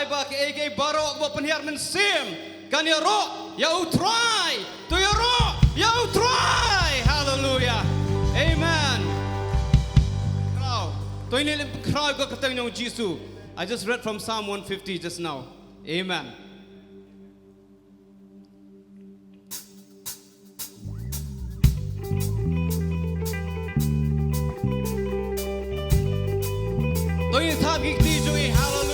ba ke ege barok bo penhiar men sim kan ya ro ya utrai to ya ro ya utrai hallelujah amen crowd to ini crowd ko ketang nyong Jesus I just read from Psalm 150 just now amen to ini thap ki ti jo hallelujah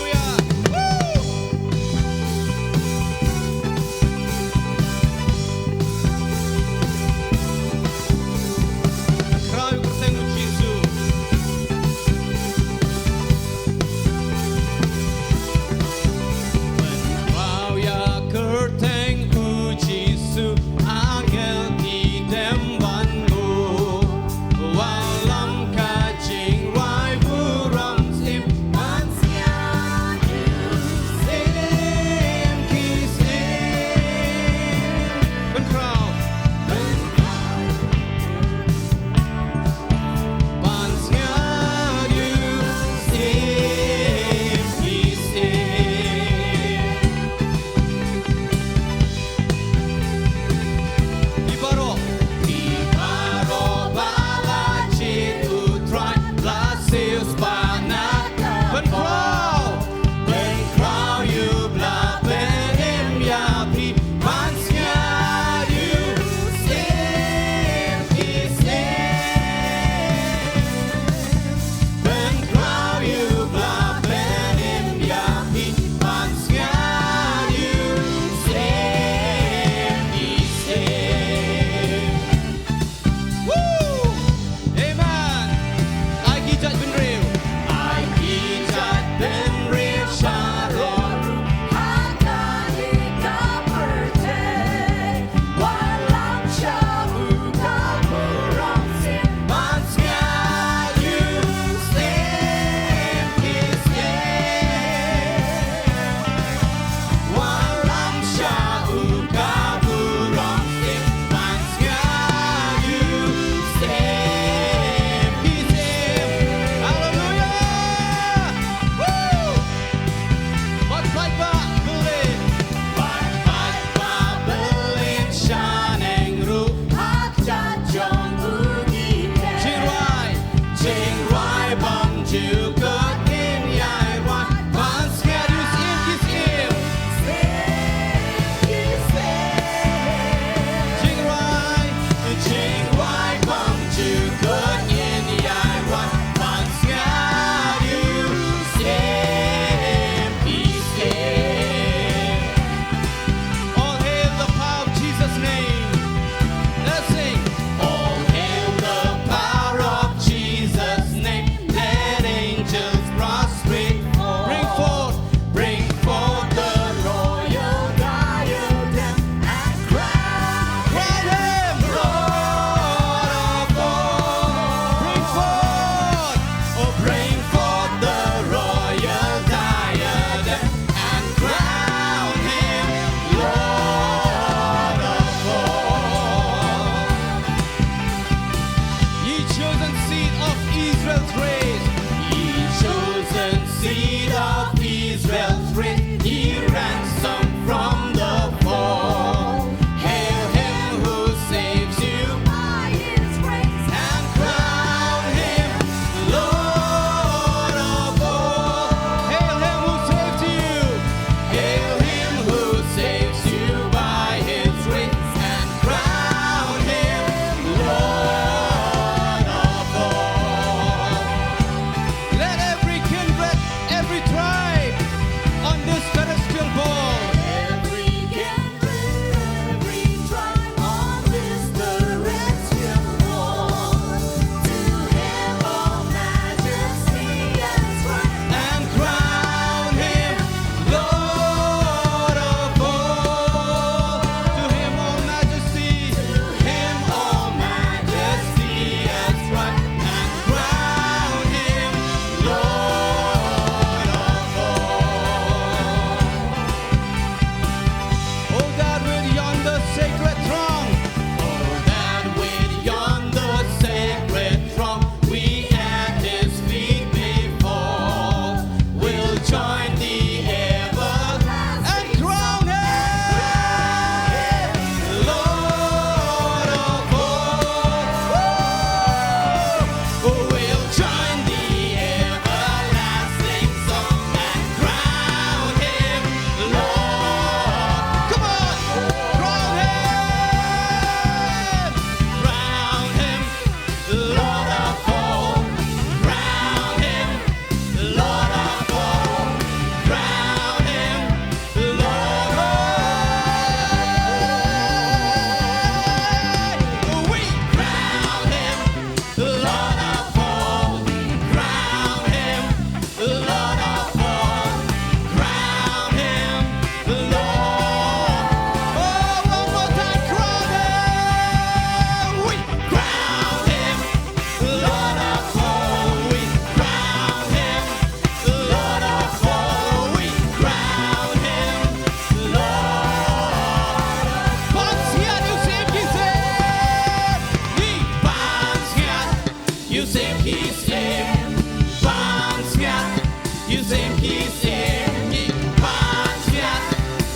you sing his name. Bansiat, you sing his name. Bansiat,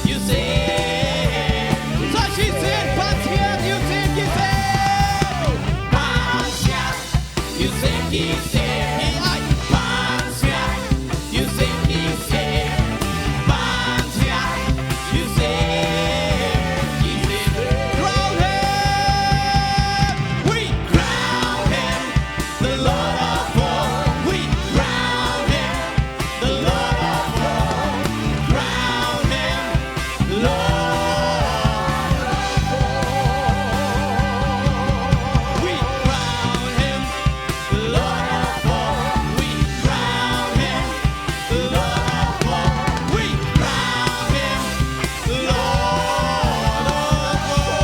you sing. So she said, Bansiat, you sing his name. Bansiat, you sing his name. Bansiat, you sing his name. Bansiat, you sing his name. Crown him, we crown him, the Lord of all. We crown him, the Lord of all. Crown him, Lord of all. We crown him, the Lord of all. We crown him, the Lord of all. We crown him, Lord of all.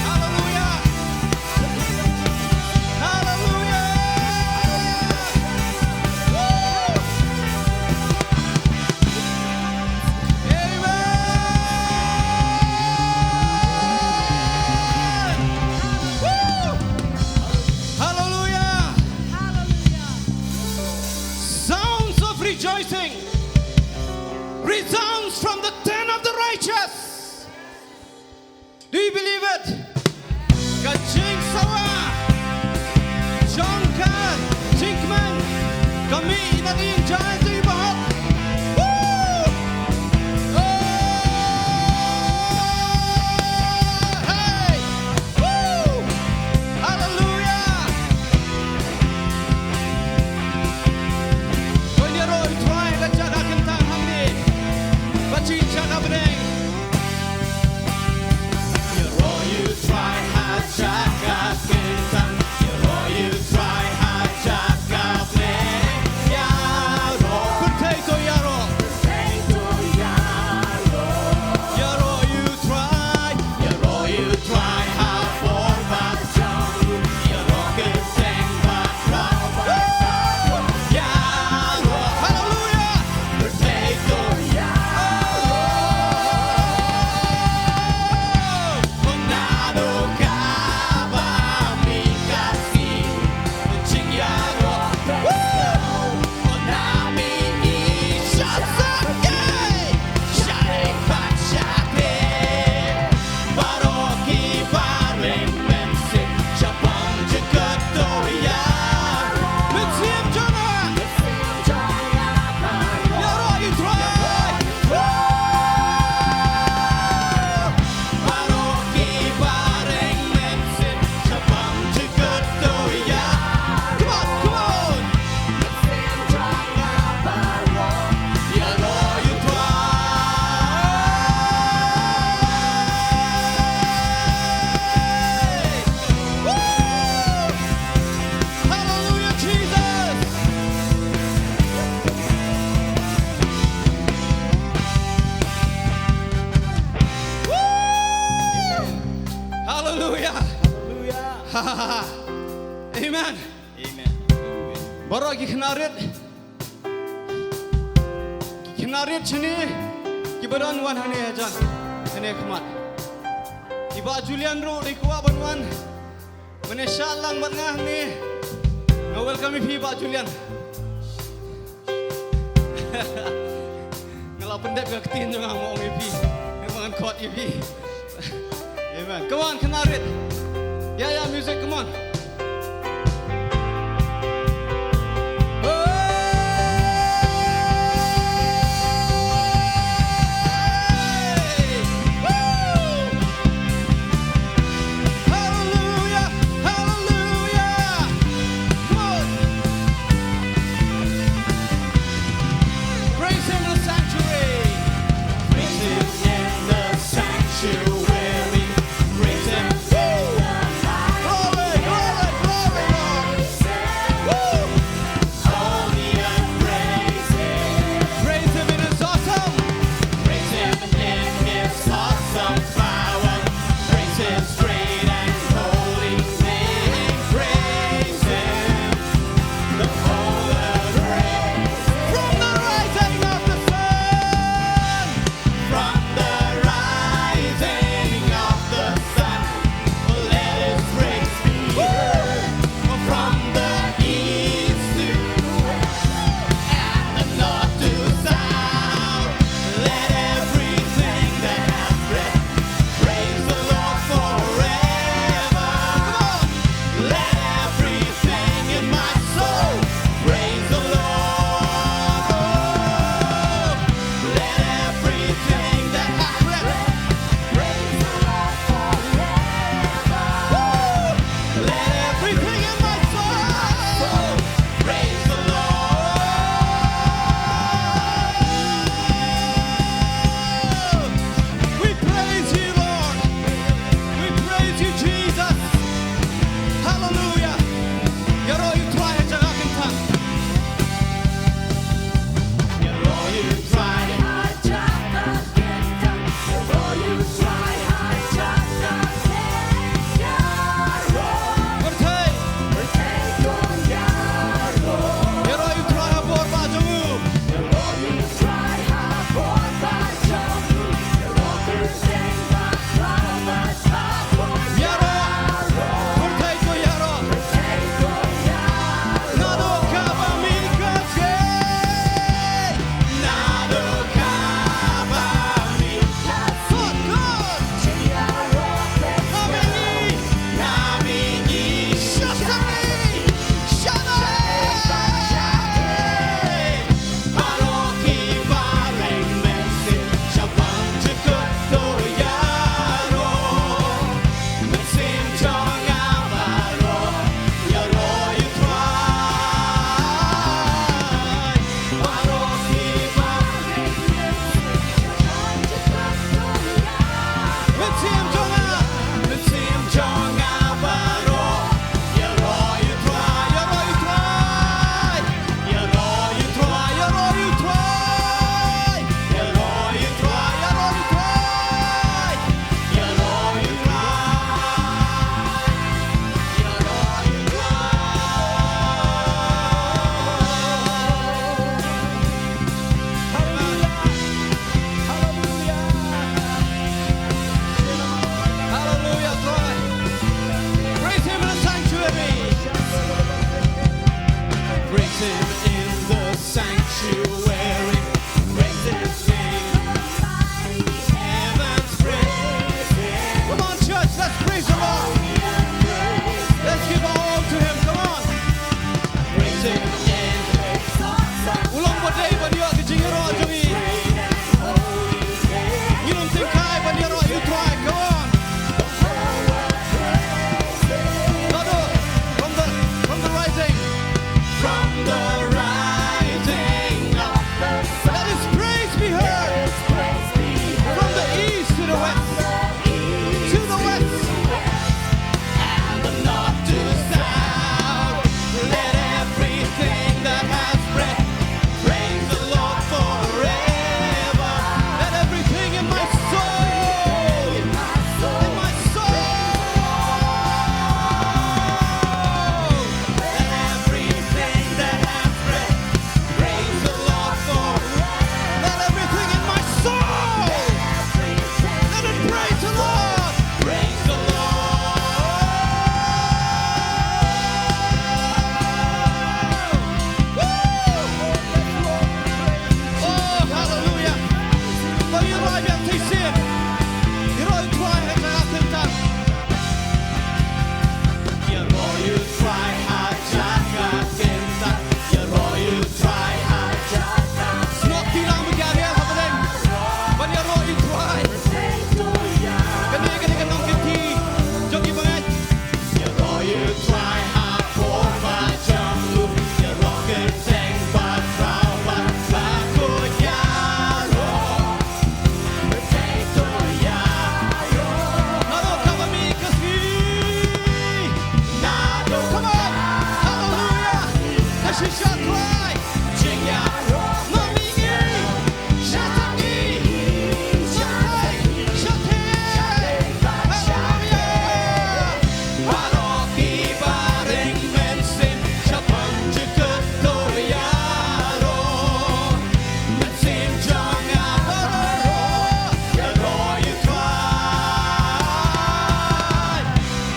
Hallelujah! Hallelujah! Hallelujah! Sounds of rejoicing resounds from the tent of the righteous. Do you believe it? Kajing sawa, Jong, Jingman, kami inating jalan sa ibahot. Woo! Oh! Hey! Woo! Hallelujah! Kau ni roh tuai kacak kentang hamni, baci jaga bedeng. You roh you try hard jaga kentang. You roh you try hard jaga bedeng. Ya roh potato ya roh. Ya roh you try. Ya roh you try hard for bacang. Ya roh kentang bacang. Ya roh hallelujah. Potato ya roh. Onado kabami kasi. Jing ya roh. Onami ishasake. Share pachake. Baroki bareng mensik. Jabang jagat doya. Mensim jangan. Ya roh you try. Baroki bareng mensik. Jabang jagat doya. Come on, come on. Ya roh you try. Woo! Hallelujah, Jesus. Woo! Hallelujah. Amen. Baru lagi kenarit sini kibaran wan hane ajan hane kemat iba Julian ro di kuwa banwan mene shalang bat ngah ni welcome pi ba Julian ngala Pyndap ga ketin jo ngah mo pi memang kot pi amen come on kenarit yeah music come on. Hallelujah, hallelujah. Come on. Praise him in the sanctuary. Praise him in the sanctuary. Praise him in the night. Glory, glory. yang tisim. Iro try hak tentang. Jireh-U try hajaka tentang. Jireh-U try hajaka. Snok tilang berjaya hapedeng. Ban iro try. Kani kenong kiti. Jogi banget. Jireh-U try hapor macam lu. Jireh keteng batrawan baku yaro. Potato yaro. Nado cover me kasi. Nado Come on. Hallelujah. Hashisha try. jing yaro. Mami ngi. Shatangi. Shatai. Shatai. Hallelujah. Paroki bareng mensin Siapang juga to yaro. Mensin jangan baro. Jireh-U try.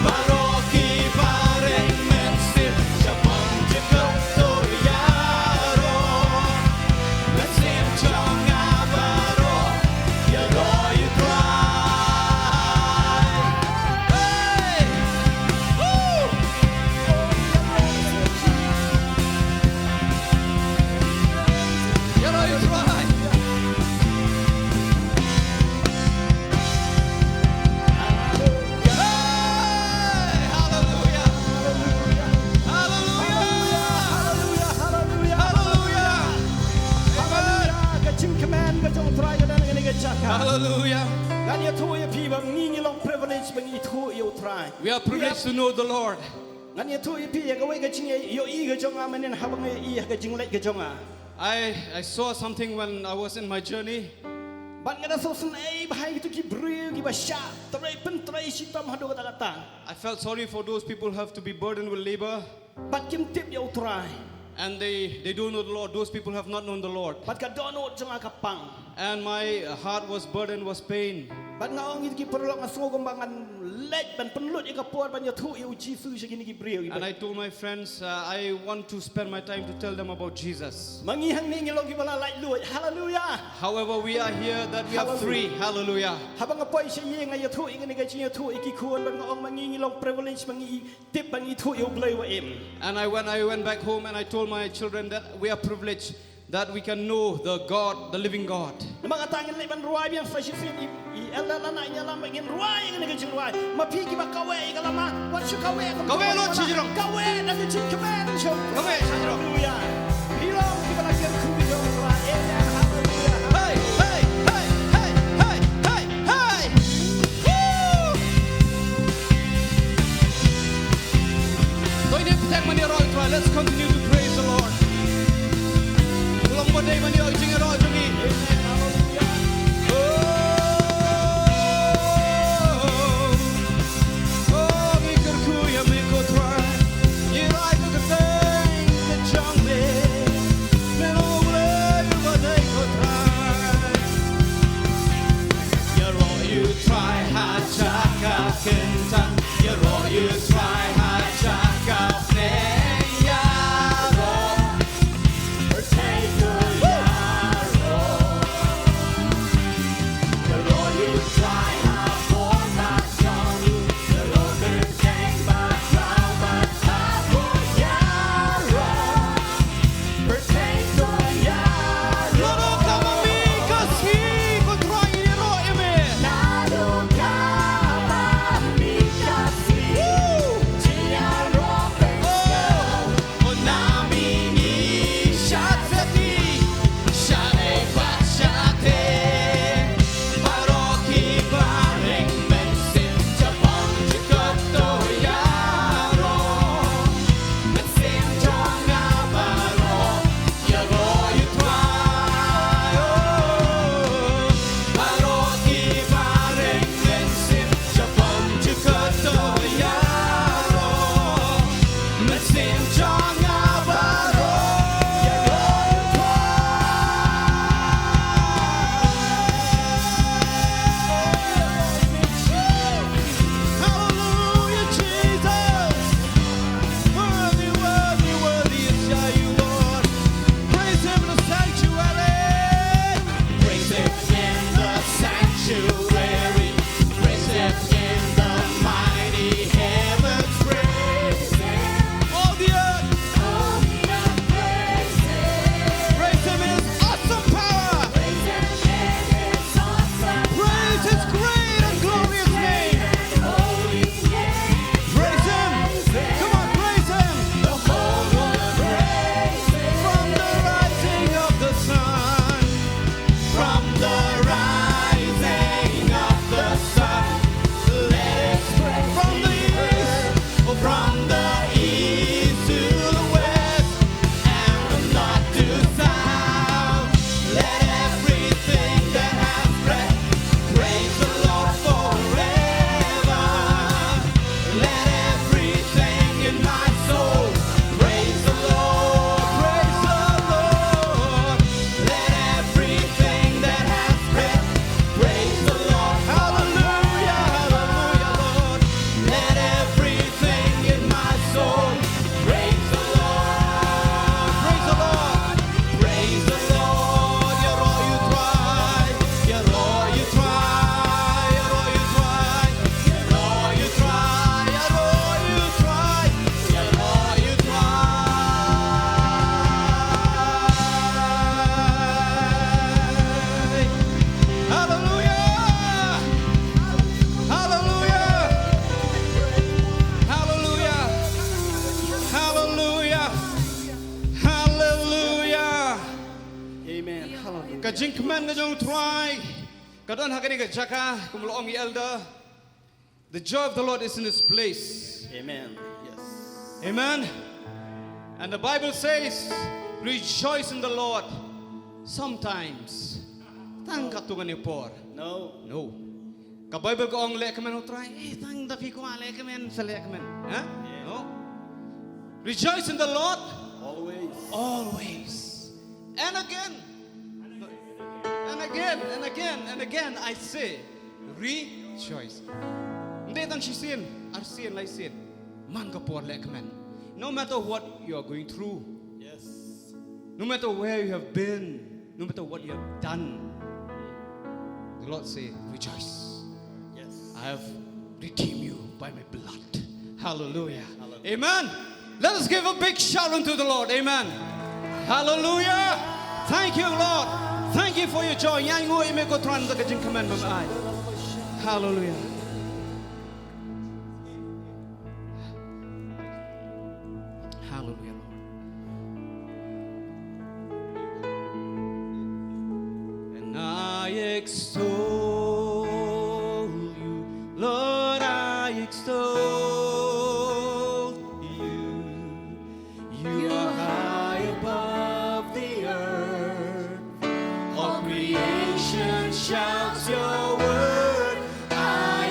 Paroki bareng mensin Siapang juga to yaro. Mensin jangan baro. Jireh-U try. Hey. Woo. Jireh-U try. Hey. Hallelujah. Hallelujah. Hallelujah. Amen. Hallelujah. We are privileged to know the Lord. I saw something when I was in my journey. I felt sorry for those people who have to be burdened with labor and they don't know the Lord. Those people have not known the Lord. And my heart was burdened, was pain. And I told my friends, I want to spend my time to tell them about Jesus. However, we are here that we are free. Hallelujah. And when I went back home and I told my children that we are privileged that we can know the God, the living God. Kawe lo Jireh. Kawe Jireh. Hey, hey, hey, hey, hey, hey, hey. Woo! Toh ini petang mani roh itu. Let's continue to praise the Lord. Ulang badai mani roh jing roh juni. Oh, mikirku ya mikir try. Nyirai ku keteng ke Jong me. Meloleh badai ku try. Jireh-U try hajaka kentang. Jireh-U try hajaka neng yaro. Potato yaro. Jireh-U try hapor macam lu. Jireh keteng batrawan baku yaro. Potato yaro. Nado kami kasi ku try ini roh eme. Nado kami kasih. sanctuary. Praise Him in the mighty heavens. Praise all the earth. Praise Him in His awesome power. Praise His great and glorious name. Praise Him. Come on, praise Him. The whole world praise Him. From the rising of the sun. From the rising of the sun. Let it spread. From the east. From the east to the west. And from north to south. Let everything that has breath praise the Lord forever. Let everything in my soul praise the Lord. Praise the Lord. Let everything that has breath praise the Lord. Hallelujah, hallelujah, Lord. Let everything in my soul praise the Lord. Praise the Lord. Praise the Lord. You're all you try. You're all you try. You're all you try. You're all you try. You're all you try. You're all you try. Hallelujah. Hallelujah. Hallelujah. Hallelujah. Hallelujah. Amen. Hallelujah. Ka Jingdonkam ka Jong try. Ka Dann hakani ka Jaka kumulong elder. The joy of the Lord is in this place. Amen. Yes. Amen. And the Bible says, rejoice in the Lord. Sometimes. Tang katungan ni por. No. No. Ka Bible ko ang lekamen ho try. Tang daki ko ang lekamen sa lekamen. Huh? Yeah. No. Rejoice in the Lord Always. always. And again. And again, and again, and again, I say, rejoice. Hindi tang sisin, arsin lai sin. Man ka por lekamen. No matter what you are going through, Yes. no matter where you have been, no matter what you have done, the Lord say, rejoice. Yes. I have redeemed you by my blood. Hallelujah. Hallelujah. Amen. Let us give a big shout unto the Lord. Amen. Hallelujah. Thank you, Lord. Thank you for your joy. Yang ngui me ko tran da ka Jingdonkam mam ai. Hallelujah. Hallelujah, Lord. And I extol you, Lord, I extol you. You are high above the earth. All creation shouts your word. I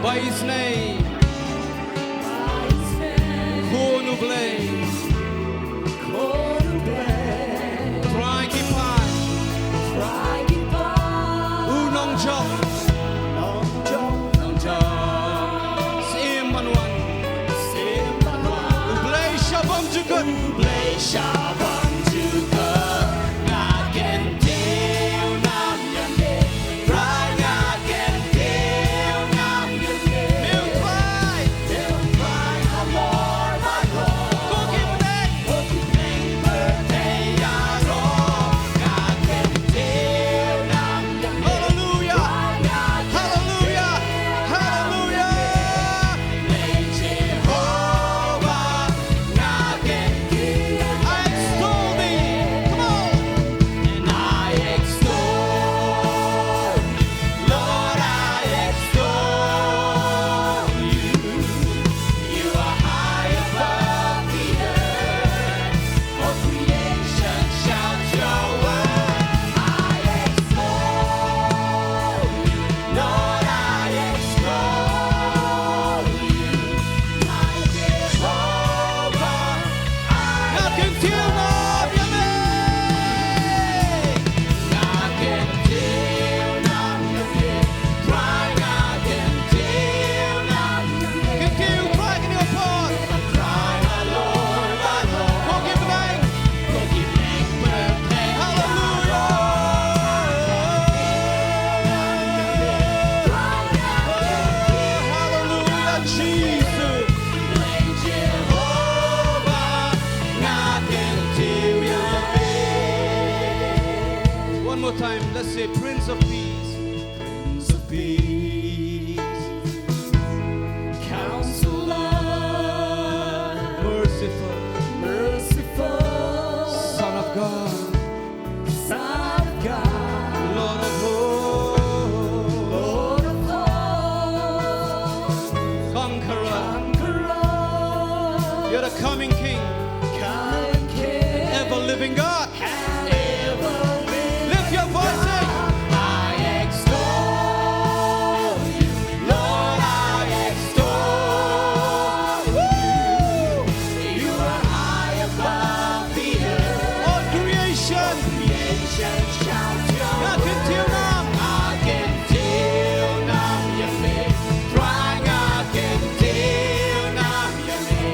By His name, Konu blaze, try keep high, Unong job, Sim Manuan, Blaze Shabam Jugut, Blaze Shabam Jugut, Nagen Tiu Nam Yame, Try Nagen Tiu Nam Yame, Milk Pie, Cookie Bang, Birthday Yaro, Nagen Tiu Nam Yame, Hallelujah, Hallelujah, Hallelujah, Jehobah, Nagen Tiu, I extol Thee, come on, and I extol, Lord, I extol You. You are high above the earth, all creation shouts Your word. I extol You, Lord, I extol You, my Jehobah. Nagen Tiu Nam Yame, Nagen Tiu Nam Yame, Try Nagen Tiu Nam Yame. Nagen Tiu, try can you pause? Try our Lord, our Lord. Cookie Bang, birthday, Hallelujah. Hallelujah, Jesus. Jehobah, Nagen Tiu Yame. One more time, let's say Prince of Peace. Prince of Peace. Counselor. Merciful. Son of God. Lord of hosts. Conqueror. You're the coming King. Ever living God. Lift your voice, sing. I extol You, Lord, I extol You. You are high above the earth. All creation shouts Your Nagen Tiu Nam. Nagen Tiu Nam Yame, Try Nagen Tiu Nam Yame,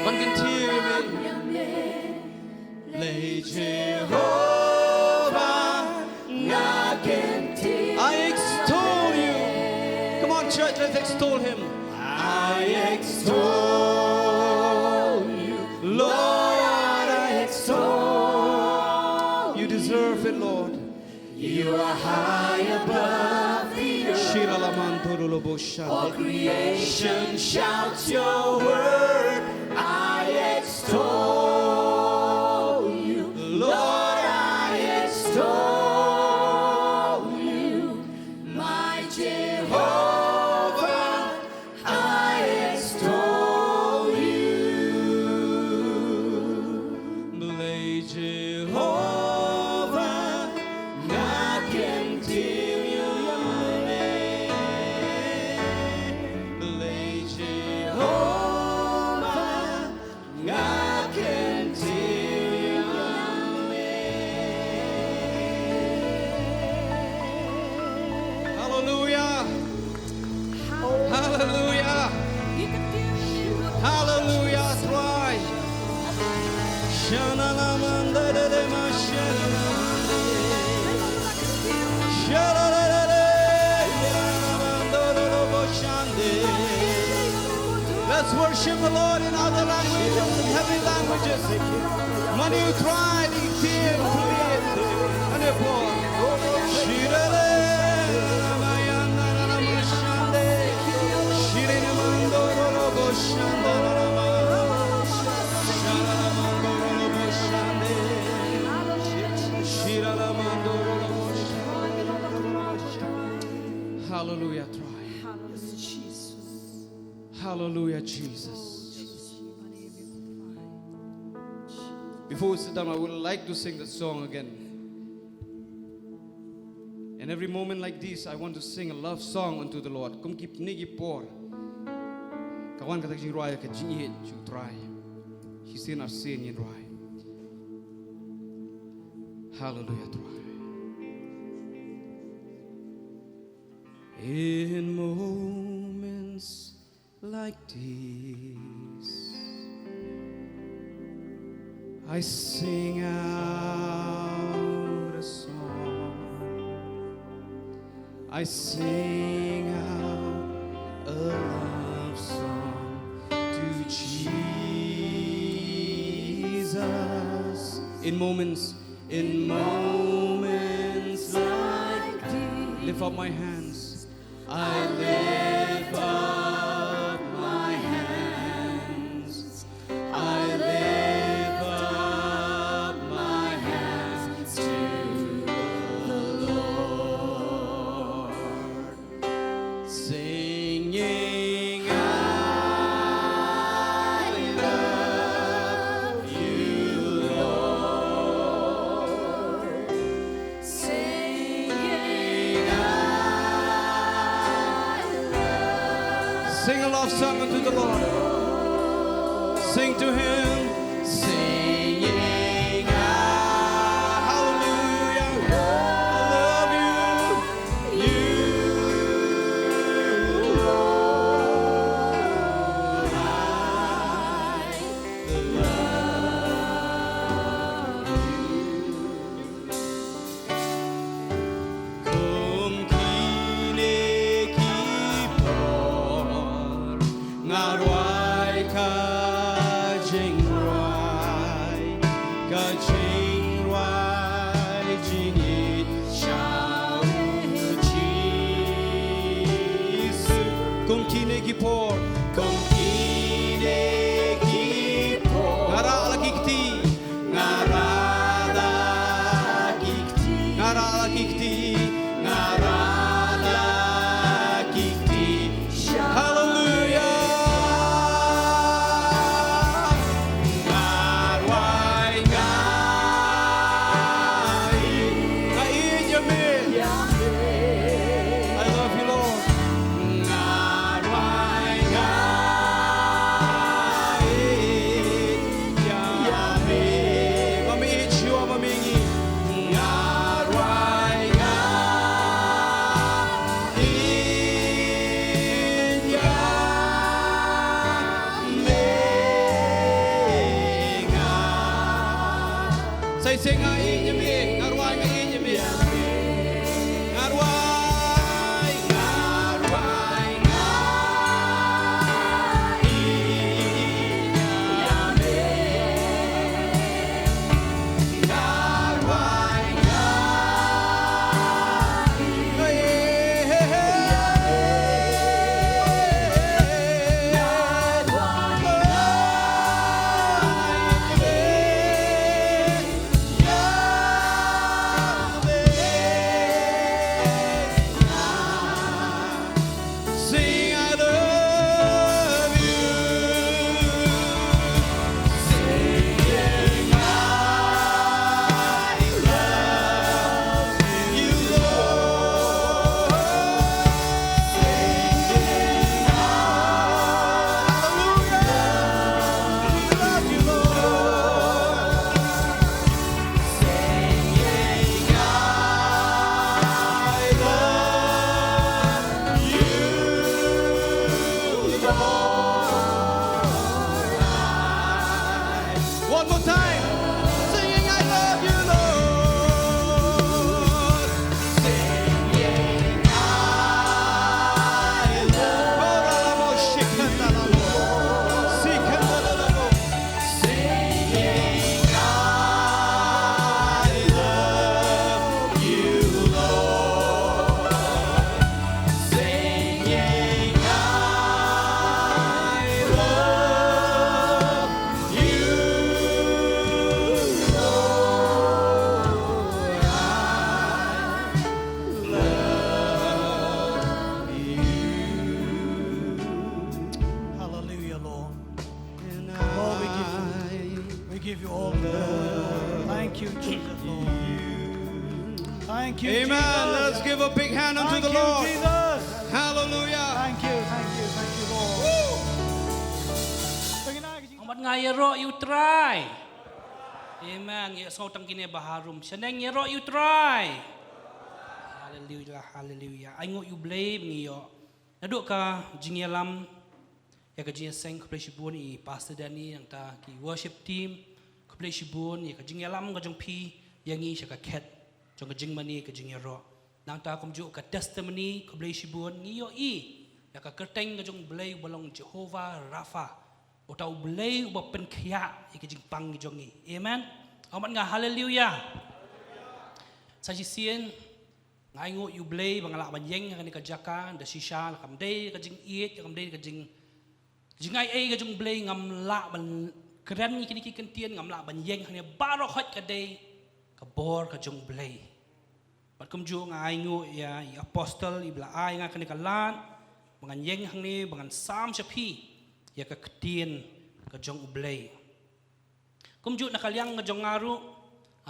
Man kan till mig. Lay Jehovah, I extol you. Come on, church, let's extol him. I extol you, Lord, I extol. You deserve it, Lord. You are high above the earth. All creation shouts your word. I extol you, Lord, I extol you, my Jehovah, I extol you. Lay Jehovah, nakin till you lay Jehovah, nakin till you. Hallelujah. Hallelujah. Hallelujah. Thrive. Let's worship the Lord in other languages, in heavenly languages. When you try, you feel Hallelujah, try. Hallelujah, Jesus. Before we sit down, I would like to sing the song again. And every moment like this, I want to sing a love song unto the Lord. Kum kip nigi por. Kawan kata Jireh-U ka jingit ju try. Hisin arsin yin rai. Hallelujah, try. In moments like this, I sing out a song. I sing out a love song to Jesus. In moments like these, lift up my hands. I lift up my hands. I lift up my hands to the Lord, singing, I love you, Lord. Sing a love song unto the Lord. Sing to Him. Singing, hallelujah. I love you, Lord. I love you. Kum kine kipor ngarwai ka jingrai jingit shao Jesus. Kum kine kipor ngara lagi kti ngara lagi kti hallelujah. Ngarwai ngai yamin. I love you, Lord. Ngarwai ngai sing ngai nyemi ngarwai ngai nyemi ngarwai One more time, singing I love you, Lord. Singing I love you. Singing I love you, Lord. Singing I love you. Hallelujah, Lord. Lord, we give you all the glory. Thank you, Jesus, Lord. Thank you, Amen. Jesus. Let's give a big hand unto Thank the you, Lord. Jesus. Hallelujah. Thank you, Lord. Ông bắt ngài ro you try. Amen. Ye so tang kini baharum. Seneng ye ro you try. Hallelujah, hallelujah. I ngot you blame ni yo. Naduk ka jingyalam ya ka jing seng ko pleshibun I pastor Dani yang ta ki worship team ko pleshibun ya ka jingyalam ka jong pi yang I sya ka ket jong ka jing mani ka jing ro. Nang ta kom ju ka testimony ko pleshibun ni yo I ya ka kerteng ka jong blay balong Jehobah Rafa. Utau blay uba pen khia I ka jing pang ni jong I. Amen. Amat nga hallelujah. Sa sien ngai ngot you blay bangala banyeng kan ka jaka da shisha kam dei ka jing iet kam dei ka jing jingai ai ka jung blay ngam la ban kran ni kini ki kentien ngam la banyeng han barok hot ka dei ka bor ka jung blay bat kum ju ngai ngot ya I apostle I bla ai nga kan ka lan bangan yeng hang ni bangan sam chapi ya ka ktien ka jung blay kum ju nakalyang ka jung ngaru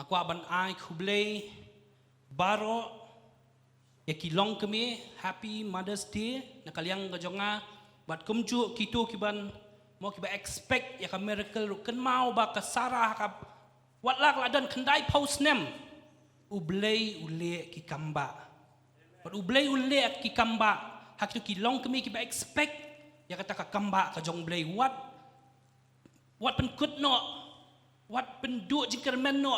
aku ban ai khublay baro ya kilong kami happy Mother's Day nakalyang ka jonga bat kumju kito kiban mo kiba expect ya ka miracle ken mau ba ka sarah ka watlak ladan khandai post nem ublay ule ki kamba bat ublay ule ki kamba hakito kilong kami kiba expect ya kata ka kamba ka jong blay what pen kut no what pen du jingkermen no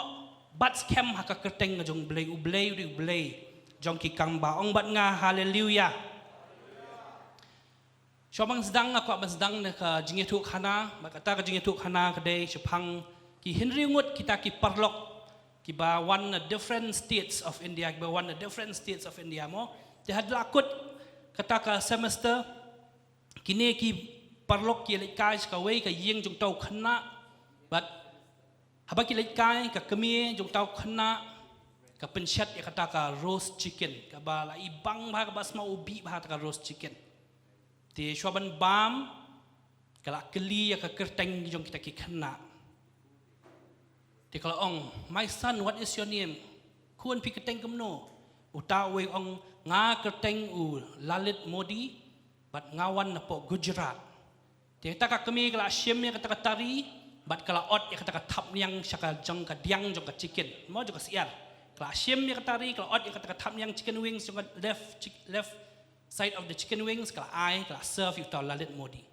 bat scam ha ka kerteng ka jong blay ublay Jong ki kang ba ong bat nga hallelujah. Shobang sedang aku abang sedang na ka jingetu khana makata ka jingetu khana kadai chapang ki Henry ngut kita ki parlok ki ba one different states of India ki ba one different states of India mo te had lakut kata ka semester kini ki parlok ki lekai ka wei ka yeng jong tau khana but haba ki lekai ka kemi jong tau khana ka pencet ya kata ka roast chicken ka ba la ibang ba ka bas mau ubi ba ka roast chicken ti shwaban bam kala keli ya ka kerteng jong kita ki khana ti kala ong my son what is your name kun pi kerteng kamno uta we ong nga kerteng u Lalit Modi bat ngawan na po Gujarat ti kata ka kami kala syem ya kata ka tari bat kala ot ya kata ka thap yang syaka jong ka diang jong ka chicken mo jong ka siar kala syem ya katari kala ot ya kata thap yang chicken wings jong left side of the chicken wings kala ai kala serve you tau Lalit Modi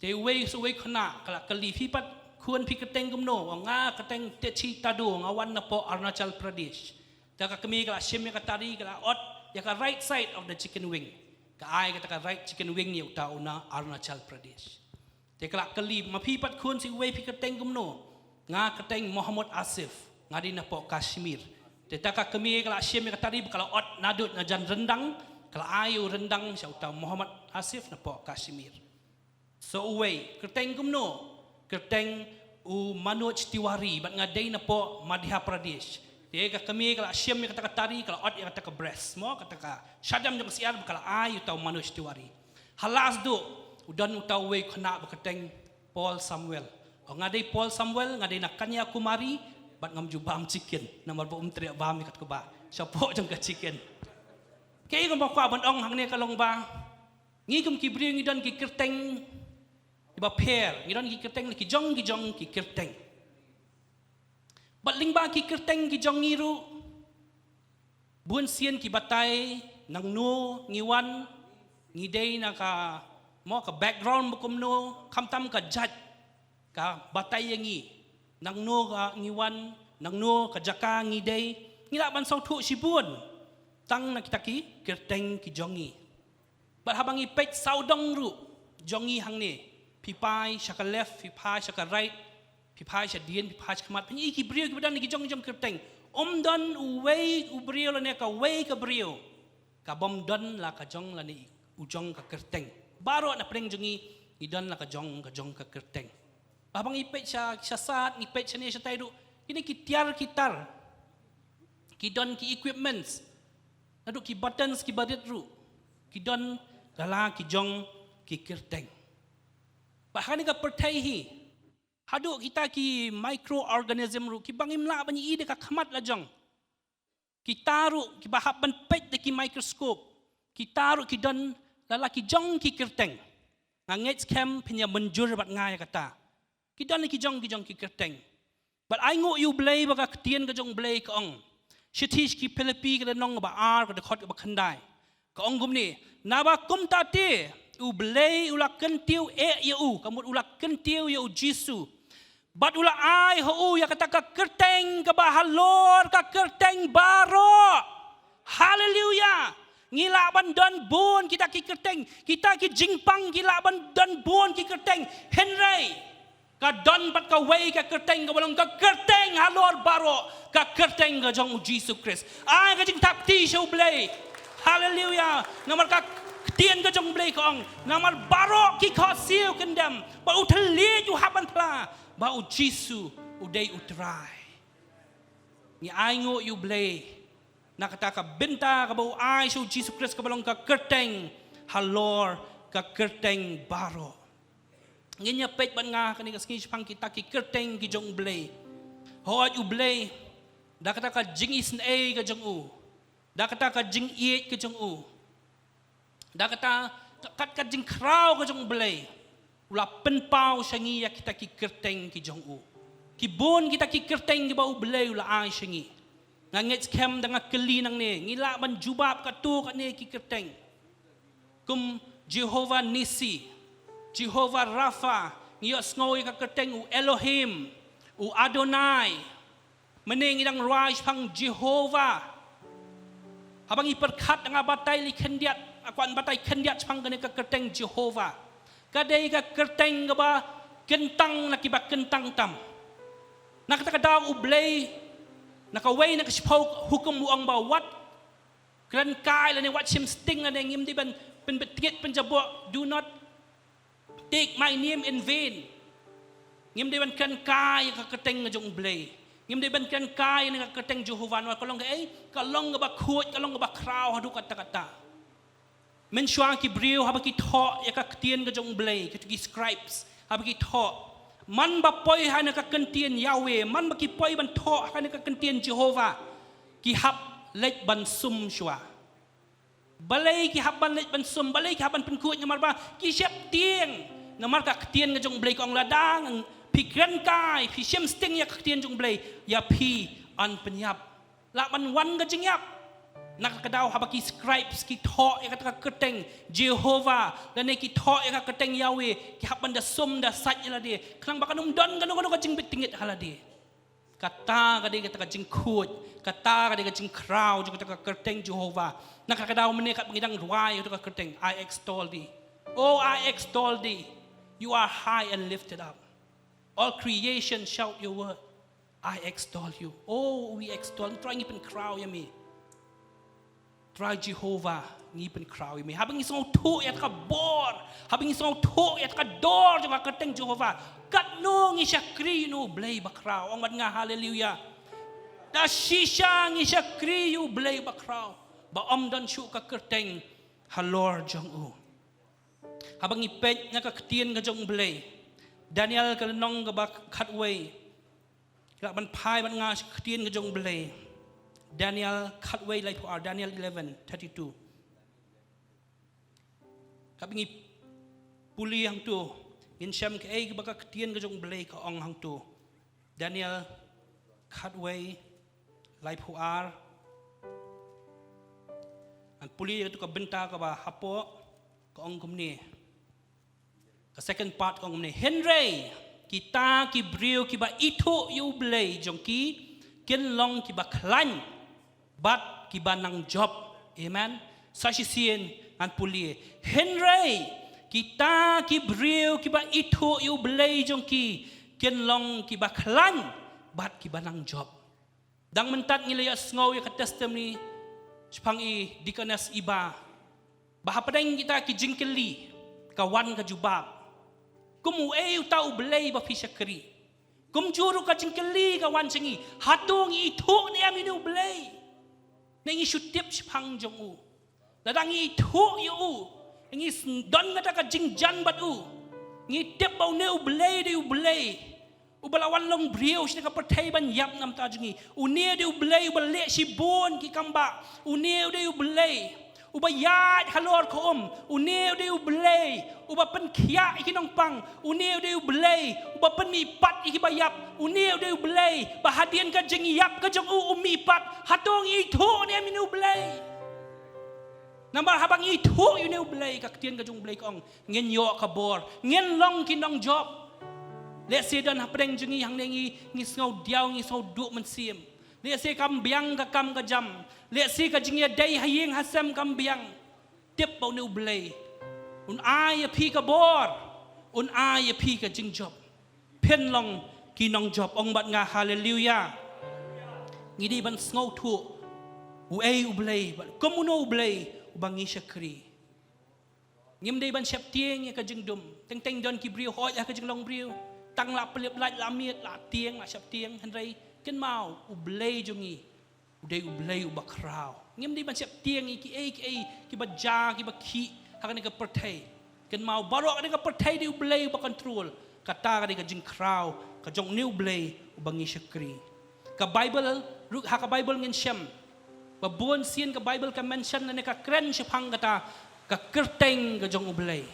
te way so way khana kala kali fi pat kuan pi keteng gumno nga keteng techi tadu ngawan na po Arunachal Pradesh taka kami kala shim ka tari kala ot ya ka right side of the chicken wing ka ai ka right chicken wing ni uta una Arunachal Pradesh te kala kali mapipat kuan si we pi keteng gumno nga keteng Muhammad Asif ngadi na po Kashmir te taka kami kala shim ka tari kala ot nadut na jan rendang kala ayu rendang sa uta Muhammad Asif na po Kashmir so we keteng gumno keteng u Manoj Tiwari bat ngadai na po Madhya Pradesh te ka kami kala shim ka taka tari kala ot ka taka breast mo ka taka shadam jong siar kala ayu tau Manoj Tiwari halas do udan utau we khana ba keteng Paul Samuel o ngadai Paul Samuel ngadai na Kanya Kumari bat ngam jubam chicken namar ba tri ba mi kat ko ba sapo jong ka chicken kay ko ba kwa ban ong hang ne kalong ba ngi kum kibri ngi don ki keteng iba pair ngiron ki kerteng ki jong ki kerteng batling ba ki kerteng ki jong ngiru bun sien ki batay nang no ngiwan ngidey na ka mo ka background bukum no kamtam ka jat ka batay yangi nang no ka ngiwan nang no ka jaka ngidey ngila ban saw thu sibun tang na kitaki kerteng ki jongi bat habang ipet saudong ru jongi hang ne pipai shaka left pipai shaka right pipai shaka dien pipai shaka mat penyi ki brio ki badan ki jong kerteng dan uwei ubrio la ne ka wei ka brio ka bom dan la ka jong la ni ujong ka kerteng baro na preng jongi idan la ka jong ka kerteng abang ipet sha sat ipet sha ne sha tai du ini ki tiar kitar ki don ki equipments nadu ki buttons ki badet ru ki don gala ki jong ki kerteng bahkan ka pertai hi hadu kita ki microorganism ru ki bangim la bani ide ka khamat la jong ki taru ki bahap ban pet de ki microscope ki taru ki don lala ki jong ki kerteng ngangets kem penya menjur bat ngai kata ki don ki jong ki kerteng but I ngo you blay ba ka tien ka jong blay ka ong shitish ki pelepi ka nong ba ar ka de khot ba khandai ka ong gum ni na ba kum ta te u blay ula kentiu u kamut ula kentiu u jisu bat ula ai ho ya kata ka kerteng ka bahalor ka kerteng baro haleluya ngila ban don bon kita ki kerteng kita ki jingpang ngila ban don bon ki kerteng henry ka don bat ka wei ka kerteng ka balong ka kerteng halor baro ka kerteng ka jong jisu Christ ai ka jing tap ti show blay haleluya nomor ka tien ka jong blay kong namar baro ki khasiu kendam ba uthli ju haban pla ba u jisu udai utrai ni aingo you blay nakata ka benta ka ba ai so jisu Christ ka balong ka kerteng halor ka kerteng baro nginya pet ban nga kani ka ski pang kita ki kerteng ki jong blay ho you blay da kata ka jing is a ka jong u da kata ka jing e ka jong u da kata kat jing krau ka jong blay ula penpau syangi ya kita ki kerteng ki jong u ki bon kita ki kerteng ki bau blay ula ai syangi ngangets kem dengan keli nang ne ngila ban jubab ka tu ka ne ki kerteng kum Jehobah Nisi Jehobah Rafa ngiyos ngoy ka kerteng u Elohim u Adonai meneng idang rise pang Jehobah habang iperkat dengan batai li kendiat akuan batai kendiat pang kene ka kerteng Jehova kadai ka kerteng ka ba kentang na kiba kentang tam nakata ka daw ublay nakaway na kaspaw hukum mo ang ba what kran kai la ne what sim sting na ngim di ban penbetit penjabo do not take my name in vain ngim di ban kran kai ka kerteng jong ublay ngim di ban kran kai na ka kerteng Jehova no kalong kalong ka ba khut kalong ka ba kraw hadu kata mensyuang ki brio habaki tho ya ka tien ka jong blay ki scribes habaki tho man ba poi hana ka kentien Yahweh man ba ki poi ban tho hana ka kentien Jehova ki hab lek ban sum shwa balai ki hab ban lek ban sum balai ki hab ban penkut ngamar ba ki siap tieng ngamar ka tien ka jong blay kong ladang pi gran kai pi sim sting ya ka tien jong blay ya pi an penyap la ban wan ka jingyap nak kadau habaki scribes ki thok ya kata keteng Jehobah dan ki thok ya keteng Yahweh ki haban da sum da sat ya dia klang bakanum don kanu ka jing bitingit hala dia kata ka dia kata jing khut kata ka dia jing crow juga kata keteng Jehobah nak kadau mene kat ngidang ruai tu ka keteng I extol thee oh I extol thee you are high and lifted up all creation shout your word I extol you oh we extol try ngipen crow ya mi try Jehovah ngipen crow mi habang isong tu ya ka bor habang isong tu ya ka dor jong ka keteng Jehovah kat no ngi syakri no blay ba crow ang nga hallelujah da shisha ngi syakri you blay ba crow ba dan shu ka keteng halor jong u habang ipet nga ka ketien ka jong blay Daniel ka nong ka ba khatway ka ban phai ban nga ketien ka jong blay Daniel cutway like for Daniel 11:32. Kapingi puli hang tu in syam ke ai baka ketien ka jong blay ka ong hang tu. Daniel cutway like for an puli tu ka benta ka ba hapo ka ong kumni. Ka second part ka ong kumni. Henry kita ki brio ki ba itu you blay jong ki ken long ki ba klan bat kiba nang job amen sashi sien an puli Henry kita ki brio kiba itu you blay jong ki ken long kiba klan bat kiba nang job dang mentat ngilaya sngow ya ka testimony spang i dikanas iba bahapadang kita ki jingkeli kawan ka jubab kumu eu tau blay ba fisyakri kum juru ka jingkeli kawan singi hatung itu ni aminu blay nengi syutip spang jong u ladang itu yu nengi don ngata ka jingjan bat u ngi tip bau ne u blay u balawan long brio sina ka pertai ban yap nam ta jingi u ne de u blay u bale si bon ki kamba u ne de u blay u ba yat halor ko u ne de u blay u ba pen khia iki nong pang u ne de u blay u ba pen mi pat iki ba yap u ne de u blay ba hadian ka jingi yap ka jong u mi pat hatong itu ne minu blay nambar habang itu you ne blay ka tien ka jong blay kong ngen yo ka bor ngen long ki nong job let's say dan hapreng jingi hang nengi ngi ngau diaw ngi so du men sim let's say kam biang ka kam ka jam let's say ka jingi dai hayeng hasam kam biang tip bau ne blay un ai pi ka bor un ai pi ka jing job pen long ki nong job ong bat nga hallelujah ngi di ban ngau thu u ai u blay ba komuno u blay u bangi syakri ngim dei ban syap tieng ya ka jingdum teng teng don ki brio ho ya ka jinglong brio tang la pelip lai la miet la tieng la syap tieng henrei ken mau u blay jongi u dei u blay u bakrao ngim dei ban syap tieng ki ki ba ja ki ba ki hakan ka pertai ken mau barok ka pertai di u blay u ba control kata ka jing krao ka jong new blay u bangi syakri ka Bible ha ka Bible ngin syam babon sien ka Bible ka mention na ka kren syapang kata ka kerteng ka jong ublay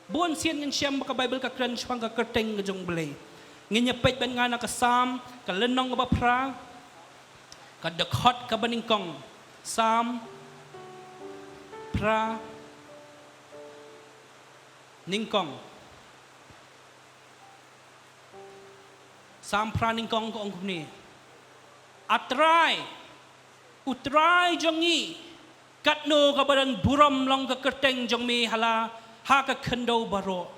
bon sien ngin syam ka Bible ka kren syapang ka kerteng ka jong ublay ngin nyapet ban nga na ka Psalm ka lenong ka bapra ka Dkhar ka baningkong Psalm pra ningkong Psalm pra ningkong ko ong ni utrai jongi katno kabadan buram long ka kerteng jong mi hala ha ka kendo baro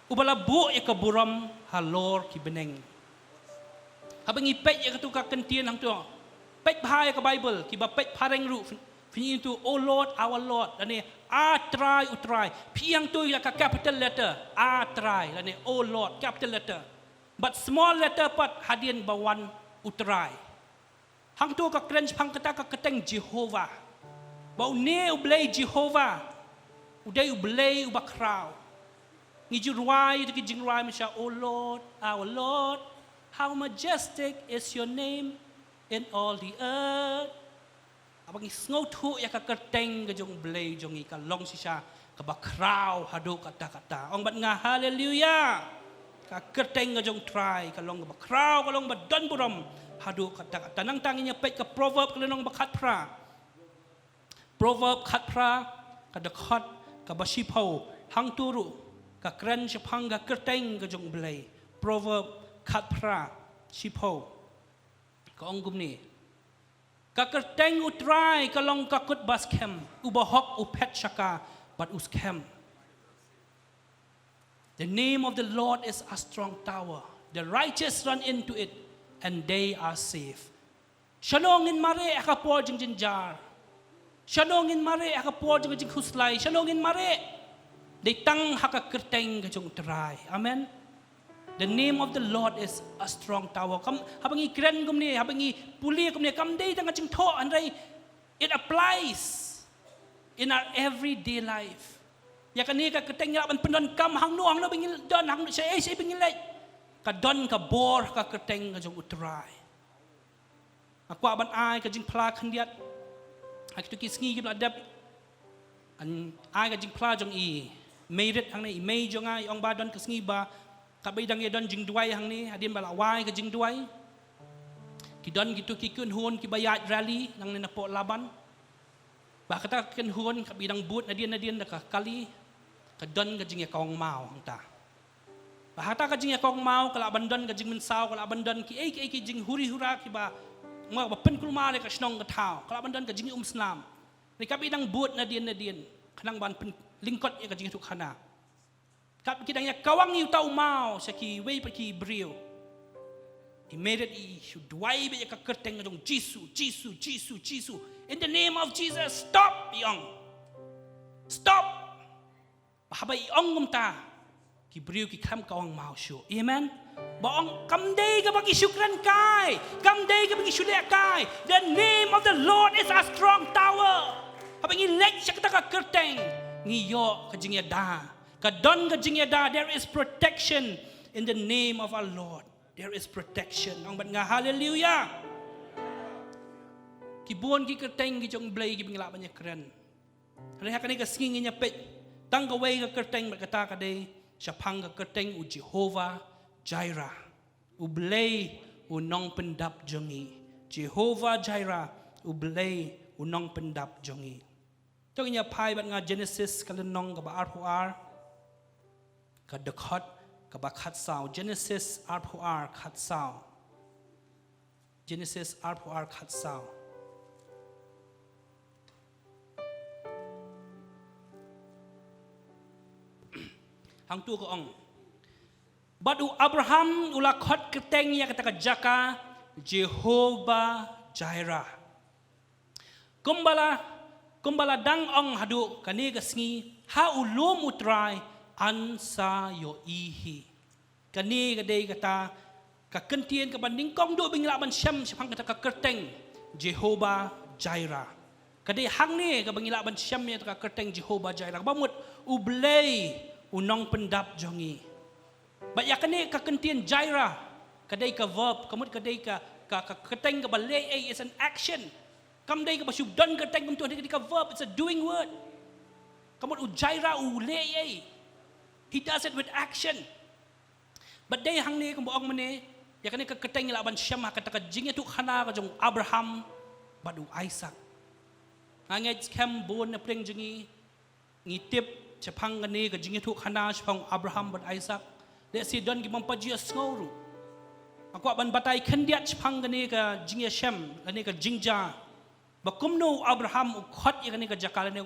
ubala bu ya ka buram halor ki beneng habang ipet ya ka tu ka kentien hang tu pet bahaya ka Bible ki ba pet pareng ru fini tu oh Lord our Lord lani utrai piang tu ya ka capital letter atrai lani oh Lord capital letter but small letter pat hadian bawan utrai hang tu ka kren hang kata ka keteng Jehobah bau ne ublay Jehobah udai ublay ubakrao ngi juruai tu ki jingruai masya oh Lord our Lord how majestic is your name in all the earth abang ngau tu ya ka keteng ka jong blay jong ka long sisa ka bakrao hadu kata ong bat nga hallelujah ka keteng ka jong try ka long ka bakrao ka long ba don buram hadu kata nang tanginya pet ka proverb ka lenong bakat pra proverb khat pra ka Dkhar ka bashipau hang turu ka kren chapang ka kerteng ka jong blai proverb khat pra shipau ka ong gumni ka kerteng utrai ka long ka kut bas kem ubahok upet shaka but us kem. The name of the Lord is a strong tower. The righteous run into it and they are safe. Shillong in mare akapor jing jinjar. Shillong in mare akapor jing jing huslai. Shillong in mare. They tang haka kerteng ka jong utrai. Amen. The name of the Lord is a strong tower. Kam habang I kren gumni, habang I puli gumni, kam day tang jing tho andai. It applies in our everyday life. Ya kani ka kerteng laban pendon kam hang no bingil don hang say bingil lai. Ka don ka bor ka kerteng ka jong utrai. Akwa ban ai ka jing pla khandiat. Hak tu ki sngi ki adap. An ai ka jing pla jong I. Meiret hang ni mei jong ai ong ba don ka sngi ba. Ka bai dang ye don jing duai hang ni adin bala wai ka jing duai. Ki don gitu ki kun hun ki bayat rally nang ni na po Laban. Ba kata kan hun ka bidang but nadien ka kali. Ka don ka jing ya kong mau hang ta. Bahata ka jing ya kong mau kala bandon ka jing mensau kala bandon ki jing huri hura ki ba ma ba pen kulma le ka snong ka thau kala bandon ka jing slam. Ni ka bidang but nadien kanang ban pen lingkot ya ka jing tu khana. Kap kidang ya kawang yu tau mau sa ki wei pa ki brio. I made it I should wai be ka kerteng jong Jesus. In the name of Jesus, stop young. Stop. Bahabay ong gumta. Ki brio ki kam kawang mau syo. Amen. Baong kamday ka bagi syukran kai. Kamday ka bagi syulia kai. The name of the Lord is a strong tower. Habang ilek siya kita ka kerteng. Ngiyo ka jing yada. Ka don ka jing yada. There is protection in the name of our Lord. There is protection. Ang bat nga hallelujah. Kibuan ki kerteng ki jong blay ki binglaban niya keren. Hanya kanay ka singin niya pet. Tang kaway ka kerteng magkata ka day. Siya pang ka kerteng u Jehobah Jireh. U blay u nong Pyndap jongi. Jehobah Jireh u blay u nong Pyndap jongi. Ito niya pay bat nga Genesis kalanong ka ba R4R. Ka Dkhar ka ba khat sao. Genesis R4R khat sao. Genesis R4R khat sao. Hang tu ko ong. Badu Abraham ula khot keteng ya kata jaka Jehobah Jireh. Kumbala dang ong hadu kani gasngi ha ulum utrai ansa yo ihi. Kani kadai kata ka kentien ka banding kong do bingla ban syam syapang kata ka kerteng Jehobah Jireh. Kadai hang ni ka bingla ban syam ya ka kerteng Jehobah Jireh. Bamut ublay unong Pyndap jongi. Baya kani ka kentien Jireh kadai ka verb kamut kadai ka keteng ka balay is an action. Kamdai ka basyug don keteng kum tu kadai ka verb it's a doing word. Kamut u Jireh u lay he does it with action. But day hang ni kum boong mane ya kani ka keteng laban syam kata ka jing tu khana ka jong Abraham badu Isaac. Angit kem bon na preng jongi ngitip Chapang gani ka jing tu khana chapang Abraham but Isaac. Let's see don ki mampajia sngoru. Aku ban batai khendiat chapang gani ka jing Shem gani ka jingja. Bakumno Abraham u khot ya gani ka jakala ne.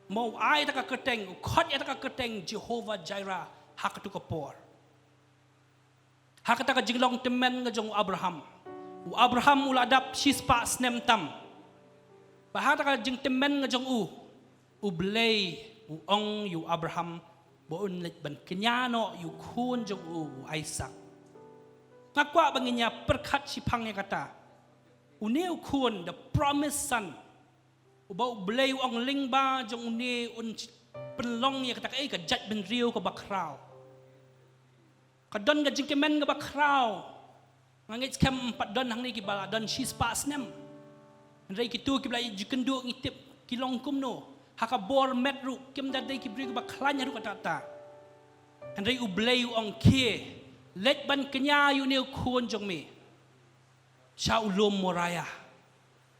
Mau ai ta ka keteng u khot ya ta ka keteng Jehobah Jireh hakatu ka por. Hakata ka jinglong temen ka jong Abraham. U Abraham uladap shispa snem tam. Bahata ka jing temen ka jong u blay u ong yu Abraham boon let ban kenyano yu kun jong u Isaac. Ngakwa banginya perkat sipang niya kata. Uneu kun the promised son. Uba u blay u ong lingba jong une un penlong niya kata ka jat ben riu ka bakraw. Kadon ka jing kemen ka bakraw. Ngangit kem pat don hang ni ki bala don she's pas nem. Ndai kitu ki blay jikendu ngitip kilong kumno. Hakabor metru kim dadai ki bri ba klanya ru kata andai ublay ong ke let ban kenya yu ne khon jong me sha ulom moraya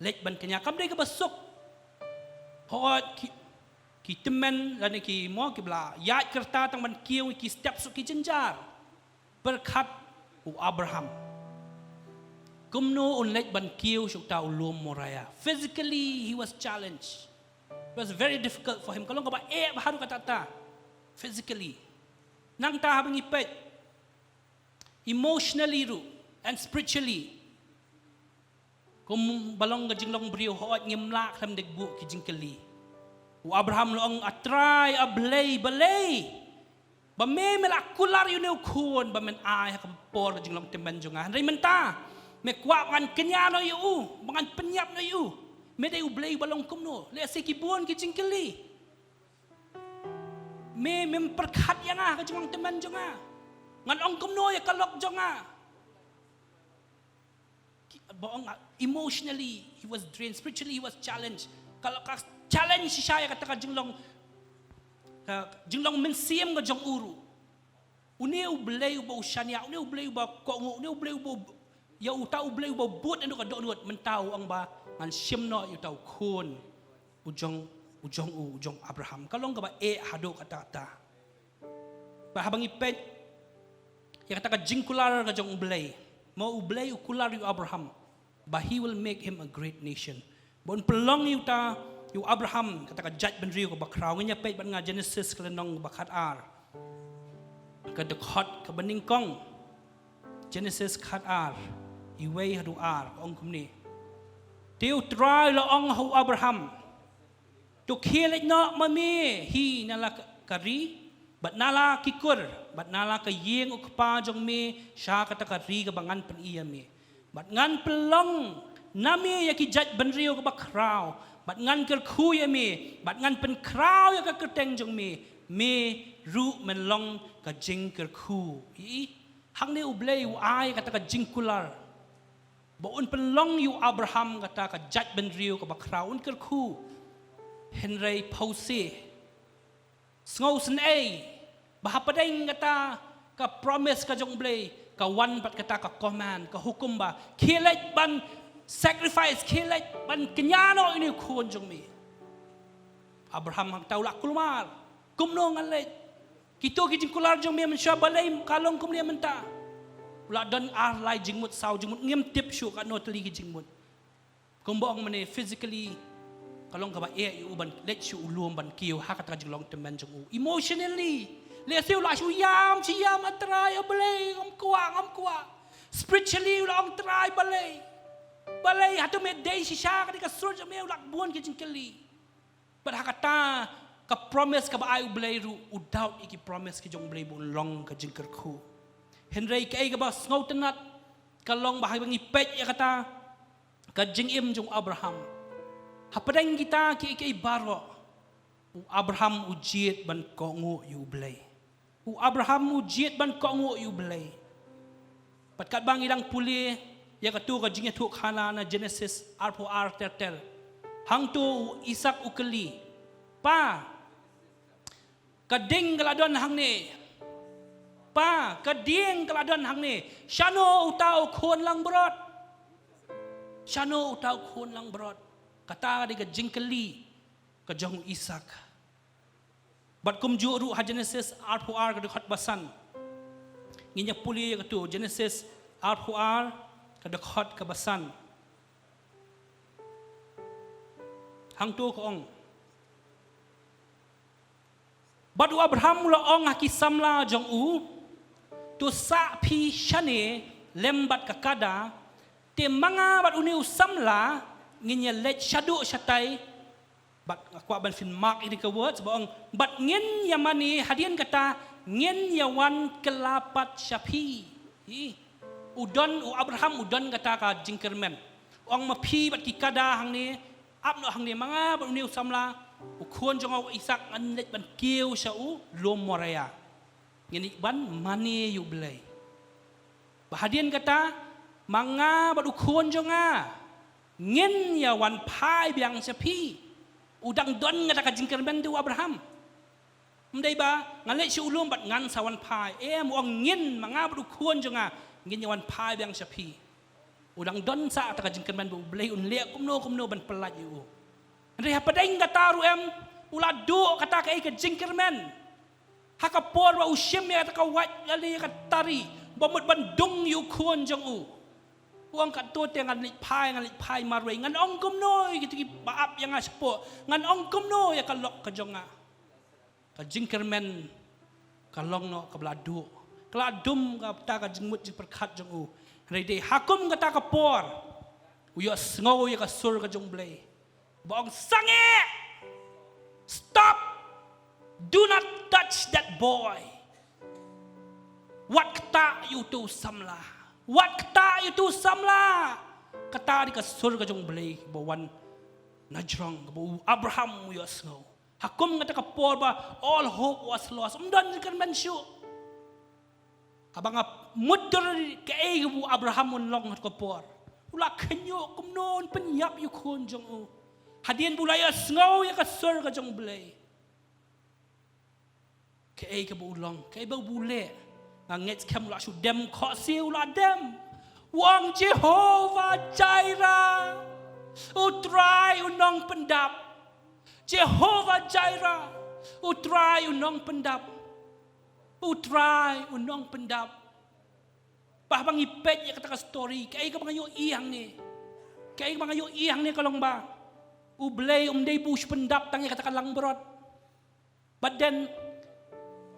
let ban kenya kam dai ka basuk Hot ki temen dan ki mo ki bla yat kerta tang ban kiu ki step su ki jenjar berkat Abraham kumno unlet ban kiu su ta ulum moraya. Physically he was challenged. It was very difficult for him. Kalau ka ba baharu kata ta physically nang ta habang ipet emotionally ru and spiritually kum balong ga jinglong brio hot ngimlak lam degbu ki jingkeli. Abraham loong atray ablay balay ba me melak kular yu neu kun ba men ai ha kampor jinglong temban jonga rai menta me kwa kan kenya no yu bangan penyap no yu me dei ublay balong kumno le se ki bon ki jingkeli me memperkhat yang ah ka jinglong temban jonga ngan ong kumno ya kalok jonga boong emotionally he was drained, spiritually he was challenged. Kalau challenge siya kata ka jinglong mensiam ka jong uru une ublay ba usyanya une ublay ba ko une ublay ba ya utau ublay ba but ando ka donut mentau ang ba ngan simno yu tau kun ujong Abraham kalong ka ba hado kata ba habang ipet ya kata ka jingkular ka jong ublay mau ublay ukular yu Abraham but he will make him a great nation. Bon pelong yu ta yu Abraham kata ka judge ben riu ka bakraw nya pet ban nga Genesis kalenong bakat ar ka Dkhar ka beningkong Genesis khat ar iway hadu ar ong kumni tiu try la ong hu Abraham to kill it not mami hi nala kari bat nala kikur bat nala ka yeng ukpa jong me sha kata ka ri ka bangan pen iya me bat ngan pelong nami ya ki judge ben riu ka bakraw bat ngan ker khu ya me bat ngan pen kraw ya ka kerteng jong me ru men long ka jing ker khu i hang ne ublay u ai kata ka jingkular ba un pen long yu Abraham kata ka judge ben riu ka bakraw un ker khu henry pause ngau sen bahapadeng kata ka promise ka jong blay ka wan pat kata ka command ka hukum ba kilet ban sacrifice kilet ban kenyano ini kun jong mi Abraham hang taulak kulmar kumno ngalet kito kijing kular jong mi mensya balay kalong kum dia menta ula don ar lai jingmut sau jingmut ngem tip shu ka no teli kijingmut kumbong mane physically kalong ka ba yu ban let shu ulum ban kiu ha kata jinglong teman jong emotionally le siu la shu yam atrai balay ngam kwa spiritually long try balay hatu me day shisha ka di ka surj me ulak buon ki jingkeli but hakata ka promise ka ba ay balay ru doubt iki promise ki jong balay bon long ka jingker khu henry ka ay ka ba ngau tenat ka long bahay bangi pet ya kata ka jingim jong Abraham hapadang kita ki ikay baro Abraham ujiet ban ko ngo yu balay Abraham ujiet ban ko ngo yu balay pat kat bang ilang puli ya katu ka jingya tu khana na Genesis arpo ar tertel hang tu Isak ukeli pa kading kaladon hang ne pa kading kaladon hang ne shano utau khon lang brot kata di ka jingkeli ka jong Isak bat kum ju ru ha Genesis arpo ar ka dekat basan nginya puli ya katu Genesis arpo ar ka dekat ka basan hang tu ko ong badu Abraham la ong haki samla jong tu sa pi shane lembat ka kada te manga bat uniu samla nginya let shadu shatai bat kwa ban fin mark ini ka words baong bat ngin yamani hadian kata ngin yawan kelapat syapi udon Abraham udon kata ka jingkermen ong mapi bat ki kada hang ni apno hang ni manga bat uniu samla ukon jong Isak anlet ban kiu sha lom moraya ngini ban mani yu blay bahadian kata manga bat ukon jonga ngin ya wan pai biang sepi udang don ngata ka jingkermen tu Abraham mdai ba ngalet si ulum bat ngan sawan pai mo ngin manga bat ukon jonga ngin ya wan pai biang sepi udang don sa ta ka jingkermen bu blay un le kumno ban pelat yu Andai hapadeng kata ruem ula do kata kai ke jingkermen. Hakapor wa usyem ya kata wat kali kata tari. Bomut bandung yu kun jong u. Uang kat tu ngan lik pai marway ngan ong kum noi gitu ki baap yang aspo ngan ong kum noi ya kalok ke jonga. Ka jingkermen kalong no ka bladu. Keladum ka ta ka jingmut ji perkat jong u. Rede hakum kata ka por. Uyo sngow ya ka sur ka jong blay. Bong sange. Stop. Do not touch that boy. What kata you tu samla? What kata you tu samla? Kata di ka sur ka jong blay bawan najrong ba Abraham uyo sngow. Hakum kata ka por ba all hope was lost. Umdan kan mensyu. Abang mudur ke bu Abraham unlong hat kapor. Ula kenyo kumnon penyap yu kun jong u. Hadian bulaya sngow ya ka sur ka jong blay. Ke bu ulong, ke bu bule. Ngets kem ula su dem kho si ula dem. Wang Jehobah Jireh. Utrai unong Pyndap. Jehobah Jireh. Utrai unong Pyndap. Utrai unong Pyndap. Bahbang ipet ya kata story. Kaya ka mga iyang ni. Kaya ka mga iyang ni kalong ba. Ublay umday bush Pyndap tangi kata kalang berot. But then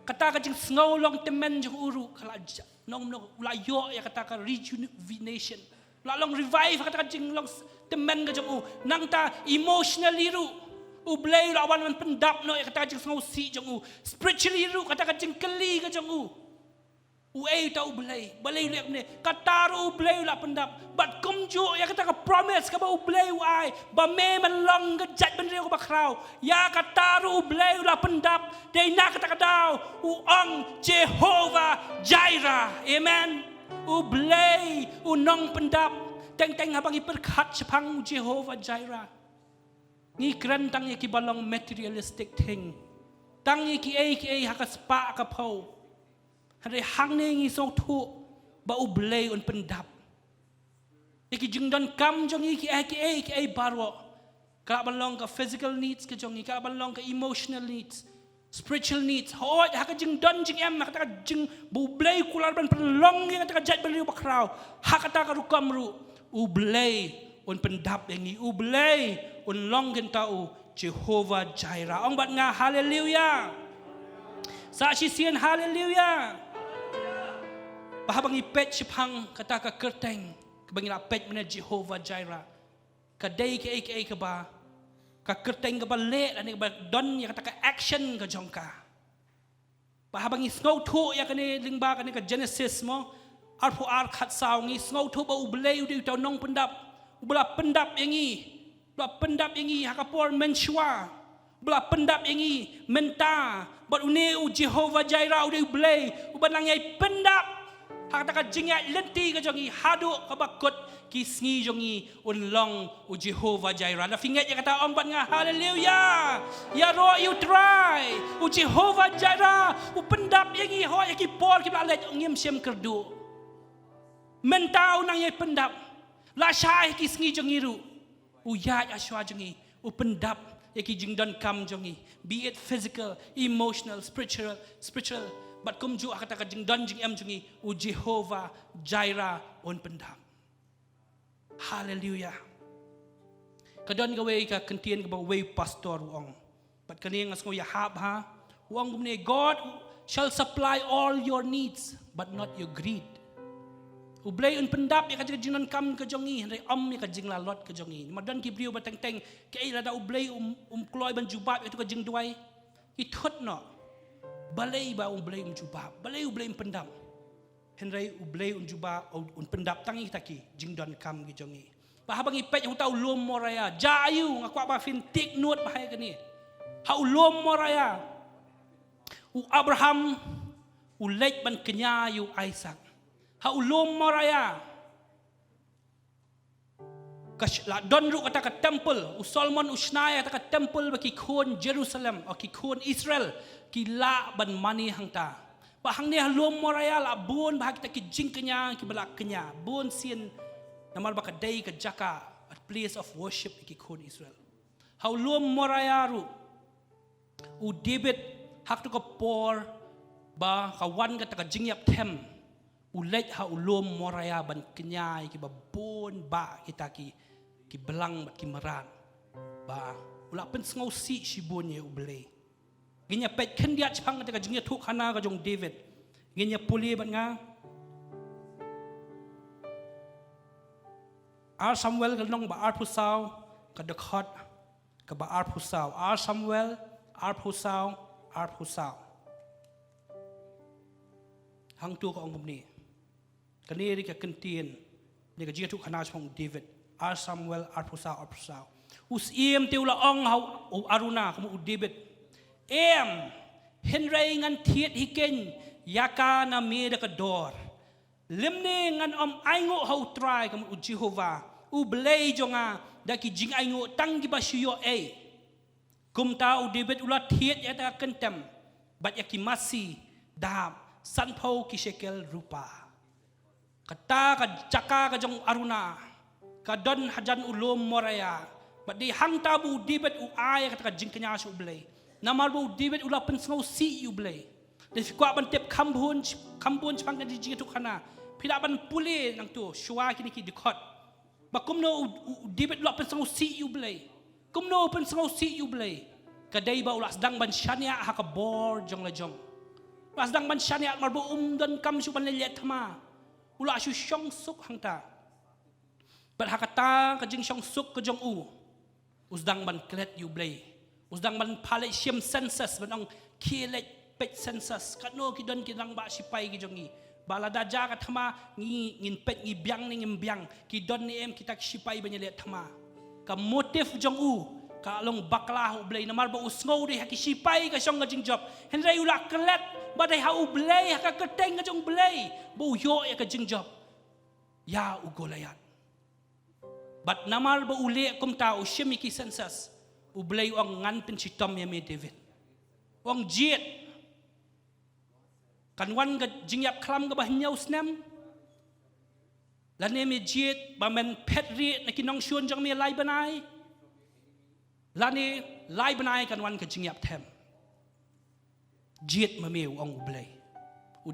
kata ka jing snow long temen jing uru kala nong ula yo ya kata ka rejuvenation. Ula long revive kata ka jing long temen ka jing u. Nang ta emotionally ru. Ublay ula awan man Pyndap no ya kata ka jing snow si jing u. Spiritually ru kata ka jing keli ka jing u. Uay ta ublay, balay liak ni. Kataru ublay ula Pyndap. But kumju ya kata ka promise ka ba ublay uay. Ba me man long gejat benri ko bakraw. Ya kataru ublay ula Pyndap. Day na kata ka daw uang Jehobah Jireh. Amen. Ublay unong Pyndap. Teng-teng habang iperkat sepang Jehobah Jireh. Ni kerantang ya ki balong materialistic thing. Tang ya ki ay hakaspa kapau. Hari hang ni ngisong tu ba ublay un Pyndap. Iki Jingdonkam jong iki ay barwo. Kala balong ka physical needs ka jong iki, kala balong ka emotional needs, spiritual needs. Hoy haka Jingdon jing em haka jing bublay kular ban perlong yang taka jat beliu bakraw. Haka taka rukam ru ublay un Pyndap yang ni ublay un long gentau Jehobah Jireh. Ong bat nga hallelujah. Saksi sian hallelujah. Pahabang ipet sipang kata ka kerteng kabang ipet mana Jehobah Jireh. Kadai ke ka ba ka kerteng ka ba le ani ka ba don ya kata ka action ka jongka. Pahabang isngau thu ya kani lingba kani ka Genesis mo arpo khat saw ngi sngow thu ba ublay udi taw nong Pyndap. Ubla Pyndap yangi. Ubla Pyndap yangi hakapor menshwa. Ubla Pyndap yangi menta. But une u Jehobah Jireh udi ublay uban lang yai Pyndap. Hakata ka jingat lenti ka jongi hadu ka bakot ki sngi jongi unlong u Jehobah Jireh. Na finget ya kata ong bat nga hallelujah. Ya ro you try. U Jehobah Jireh u Pyndap yangi ho ya ki por ki balet ngim sem kerdu. Mentau nang ye Pyndap. La syai ki sngi jongi ru. U ya aswa jongi u Pyndap ya ki Jingdonkam jongi. Be it physical, emotional, spiritual. But kumju akata ka Jingdon jing em jungi u Jehobah Jireh on Pyndap. Hallelujah. Kadon gawe ka kentien ka ba way pastor uong. But kani ngas ko yahab ha. Uong gumne God shall supply all your needs but not your greed. Ublay on Pyndap ya ka Jingdonkam ka jongi henry ya ka jinglalot ka jongi. Madon ki briu ba teng-teng kay rada ublay kloy ban jubab itu ka jingduai. Itot no. Balay ba ublay jubab, balay ublay Pyndap. Henry ublay jubab Pyndap tangi taki Jingdonkam gijongi. Pahabang ipet yang tahu lom moraya, Jireh-U ngakwa ba fintik nuot bahaya kani. Ha ulom moraya. U Abraham ulej ban kenya yu Isaac. Ha ulom moraya. La don ru kata ka temple, u Solomon usnaya kata ka temple bagi kon Jerusalem, o ki kon Israel. Kila ban mani hangta. Bahang ni halom moraya la bon bahag kita ki jing kenya ki balak kenya. Bon sien namal baka day ka jaka at place of worship ki kon Israel. Hau luom morayaru. U David hak tu ka por ba kawan ka taka jingyap tem. U lej hau luom moraya ban kenyai ki ba bon ba kita ki belang bat ki meran. Ba ula pen sngau si shibon ye u blei. Ginya pet kendiat chang taka jingyap thuk hana ka jong David. Ginya puli bat nga. Samuel ka nong ba pusau ka Dkhar ka ba pusau. Samuel pusau. Hang tu ka ong ni. Kaniri ka kentin ni ka jitu kana chong David. Samuel pusau. Us iem te ula ong hau aruna kamu David. Henry ngan thiet hiken yaka na me da ka dor. Limne ngan aingo hau try kamu Jehobah. Blei jonga da ki jing aingo tang ki ba shiyo kum ta David ula thiet ya ta kentem. Bat ya ki masi dahab san pau ki shekel rupa. Kata ka jaka ka jong aruna. Ka don hajan ulom moraya. Bat di hang tabu David ay kata ka jing kanya su blei. Namal bu David ula pensau si you blei. Dan fikwa ban tep kambun chang ka jing tu kana. Pila ban puli nang tu shua kini ki Dkhar. Ba kumno David ula pensau si you blei. Kumno pensau si you blei. Kadai ba ula sedang ban syania ha ka bor jong la jong. Ula sedang ban syania marbo Jingdonkam su ban le thama. Ula su Shong suk hang ta. Bat hakata ka jing Shong suk ka jong u. Usdang ban klet you blei. Usdang ban palet shim census ban ong kilet pet census. Katno ki don ki dang ba sipai ki jong i. Bala daja ka thama ngin pet ngi biang ni ngim biang ki don ni em kita sipai banyak lihat thama. Ka motif jong u ka long baklah u blei namar ba usngau de ki sipai ka Shong ka jing job. Henry ula klet ba dai ha u blei ka keteng ka jong blei. Bo yo ya ka jing job. Ya u golayat. Bat namar ba ule kum ta u shimiki census. U blei ong ngan pen sitom ya me David. Ong jiet kan wan ga jingyap klam ga bah nyau snem lane me jiet ba men pet ri na kinong shun jang me lai banai lane lai banai kan wan ga jingyap them jiet ma me ong blei u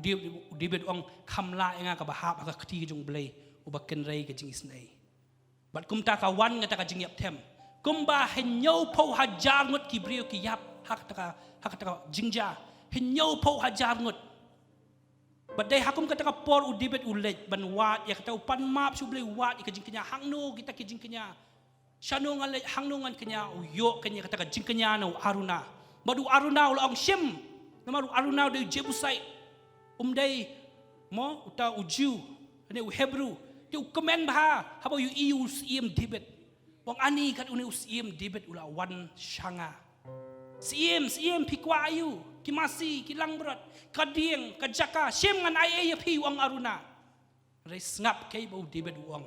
David ong kham la nga ka ba ha ba ka khti jong blei u ba ken rei ga jing snai bat kum ta ka wan ga ta ka jingyap them kum ba hen nyau po hajar ngut ki brio ki yap hak ta ka jingja hen nyau po hajar ngut. Badai hakum kata ka por u David ulet ban wat ya kata upan map su blei wat ka jing kenya hangno kita ki jing kenya shano ngan hangno ngan kenya u yo kenya kata ka jing kenya no aruna madu aruna ul ong shim namaru aruna de Jebusite dai mo uta u Jew ne u Hebrew te u komen ba how about you eu sim David wong ani kat uni sim David ula wan shanga sim pikwa ayu kimasi kilang berat kadieng kajaka shem ngan ai pi wang aruna res ngap kay bo David wang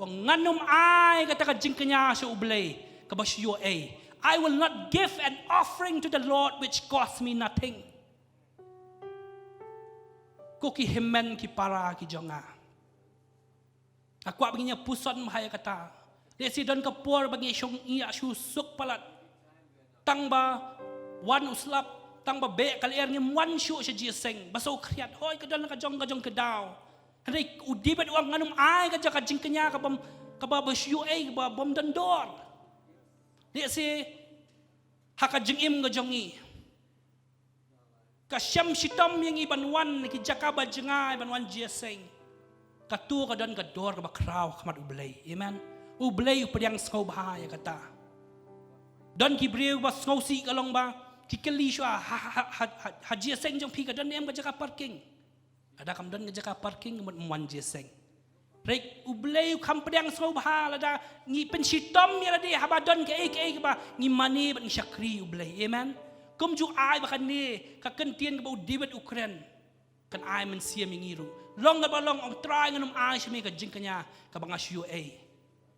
nganum ai kata ka jing kenya so ublei ka basyo I will not give an offering to the Lord which cost me nothing ko ki hemen ki para ki jonga akwa baginya puson mahaya kata desi don ka por bagi syong iya su suk palat tang ba wan uslap tang ba be kali er ngim wan shu sha ji seng baso kriat hoy ka don ka jong ka daw hari u David wang nganum ai ka jaka jing kenya ka ba basyu ba bom dan dor dia se haka jing im ka jongi ka syam sitom yang iban wan ki jaka ba jengai ban wan ji seng ka tu ka don ka dor ka ba kraw kamat ublei amen ublei pediang skau bahaya kata don ki breu ba skau si kalong ba kikeli shwa haji seng jong pi ka don em ka jaka parking ada kam don ka jaka parking mon je seng rek ublei kam pedang skau bah ada ngi pensitom ya de haba don ke ba ngi mani ba ngi syakri ublei amen kum ju ai ba kan ni ka kentien ka ba David Ukraine kan ai men siam ngiru long ga ba long ong try nganum ai shmi ka jingkanya ka ba ngasyu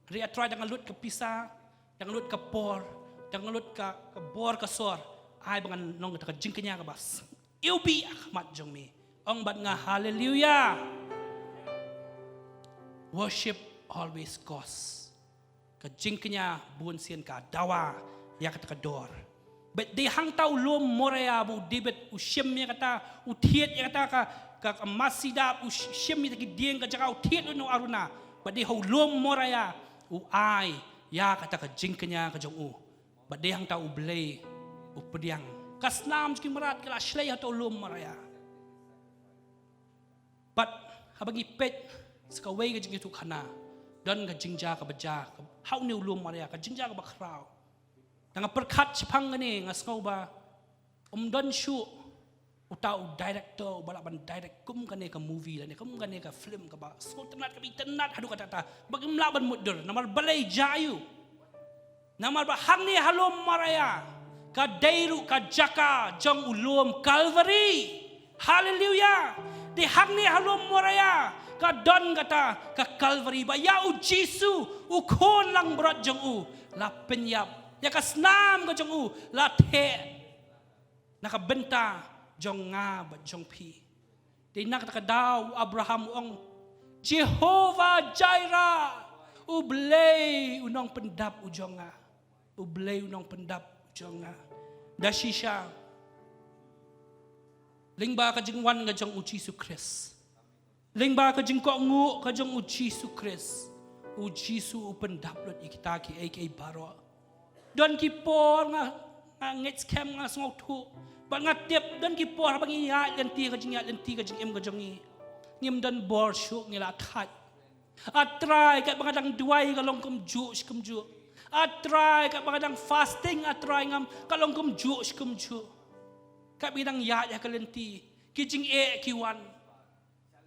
ri try dengan lut ke pisa dengan lut ke por dengan lut ka bor ka sor ai bangan nong ka jingkanya ka bas iubi akmat jong mi ong bat nga hallelujah worship always costs ka jingknya bun sian ka dawa ya kata kador bet de hang tau lom moraya bu debet u shem ya kata u thiet ya kata ka masida u shem ya ki dieng ka jaka u thiet no aruna bet de ho lom moraya u ai ya kata ka jingknya ka jong u bet de hang tau u blei u pediang kasnam ki marat kala shlei ha tau lom moraya but habagi pet sekawai ka jing tu khana dan ka jingja ka baja hau ne ulum maria ka jingja ka bakrau nga perkhat chipang ni nga sngoba dan shu utau director balaban direct kum kane ka movie la ne kum kane ka film ka ba so tenat ka tenat hadu kata ta bagim laban mudur namar balai jayu namar ba hang ni halom maria ka dairu ka jaka jong ulum calvary hallelujah di hang ni halom maria ka don kata ka calvary ba ya u jisu u khon lang brat jong u la penyap ya ka snam ka jong u la the naka benta jong nga ba jong pi di nak ka daw Abraham ong Jehobah Jireh u blei unong pendap u jong nga u blei unong pendap u jong nga da shisha lingba ka jingwan ka jong u Jisu Christ lingba ka jing ko ngu ka jong u Jisu Christ u Jisu u pendap lot ikita ki ai baro don ki por nga ngets kem nga sngo thu ba nga tep don ki por ba ngi ya lenti ka jing em ka jong ni ngim don bor shu ngila khat atrai ka ba dang duai ka long kum ju atrai ka ba dang fasting atrai ngam ka long kum ju ka bi dang ya ka lenti ki jing ki wan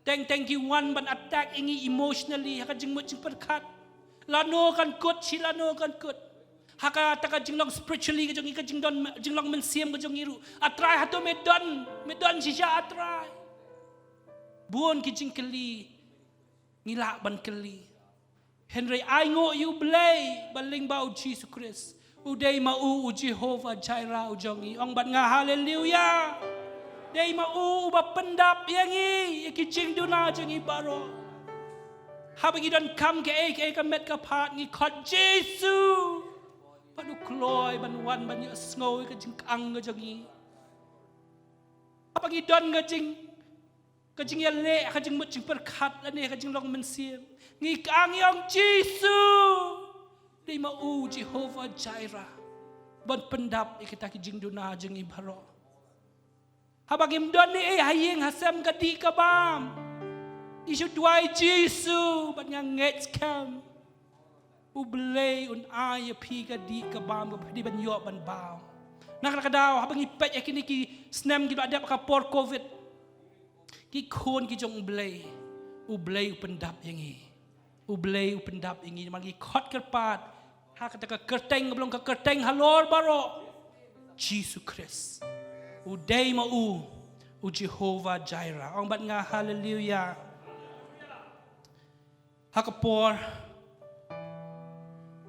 teng ki wan ban attack ingi emotionally ka jing mo jing perkhat lano kan kut silano kan kut haka taka jinglong spiritually ka jing jinglong mensiam ka jong iru atrai hato medon shisha atrai buon ki jing keli ngila ban keli Henry ai ngo you blay baling ba u Jesus Christ uday mau u Jehobah Jireh u jongi ong ban nga hallelujah day mau ba pendap yangi ki jing duna jongi baro habagi don kam ke ka met ka pat ngi khot Jesus padu kloy ban wan ban yo sngoy ka jing ang ka jongi habagi don ka jing ya le ka jing mut jing perkhat la ne ka jing long mensiam ngi ang yong Jesus day mau Jehobah Jireh ban pendap ikita ki jing duna jongi baro habagim don ni hayeng hasam kadi kabam isu duai Jisu ban yang ngets kam u blei un ay pi kadi kabam di ban yo ban baw nak kadaw habang ipet yakini ki snem ki ada ka por covid ki khon ki jong u blei pendap yangi u blei pendap yangi magi khot kerpat ha kata ka kerteng belum ka kerteng halor baro Jesus Christ u day ma u Jehobah Jireh ong bat nga hallelujah hakapor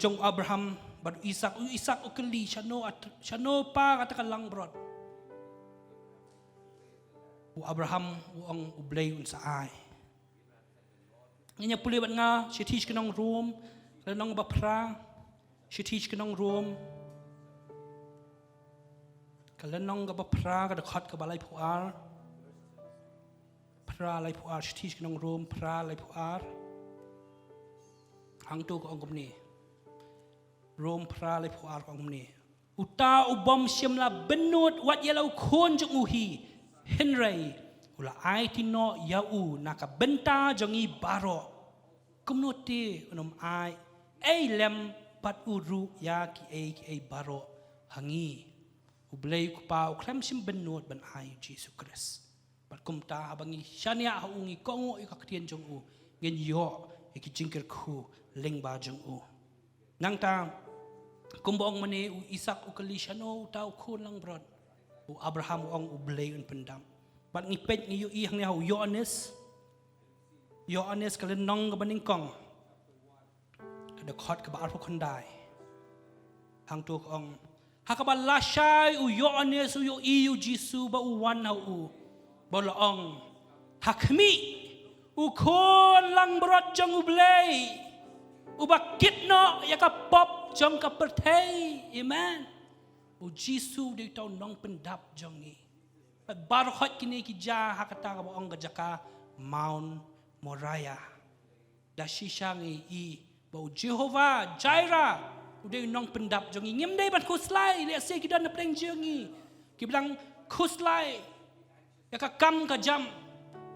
jong Abraham bad Isaac ukeli shano pa kata ka lang brod u Abraham ong ublay un sa ai nya puli bat nga si teach kanong room kanong bapra si teach kanong room kalanong ka bapra ka khot ka balai puar pra lai puar si teach kanong room pra lai puar hang tu ko ongom ni rom pra le puar ko ongom ni uta ubom siam la benut wat yalau khon jong uhi henry ula ai tino yau naka benta jongi baro kumnoti unom ai lem pat uru ya ki ai baro hangi ublay ko pa uklem sim benut ban ai Jesus Christ pat kumta abangi shania haungi kongo ikaktian jong u ngen yo ikijingker khu lengba jong u nangta kumbong mane u Isaac u kalishano tau khon lang brod u Abraham ong u blay un pendam bat ngi pet ngi yu i hang hau Yohanes kalen nong ka baning kong kada khot ka ba arpo khondai hang tu ong hakaba lashai u Yohanes u yu Jisu ba u wan hau u bola ong hakmi u khon lang brod jong u blay Ubakit no ya ka pop jong ka perthei. Amen. U Jisu di tau nong Pyndap jong ni. Barokat kini kija hakata ka boong gajaka Mount Moriah. Da shisang i bau Jehobah Jireh udah nong Pyndap jong i ngim dai ban khuslai le se kidan na pleng jong i ki bilang khuslai ya ka kam ka jam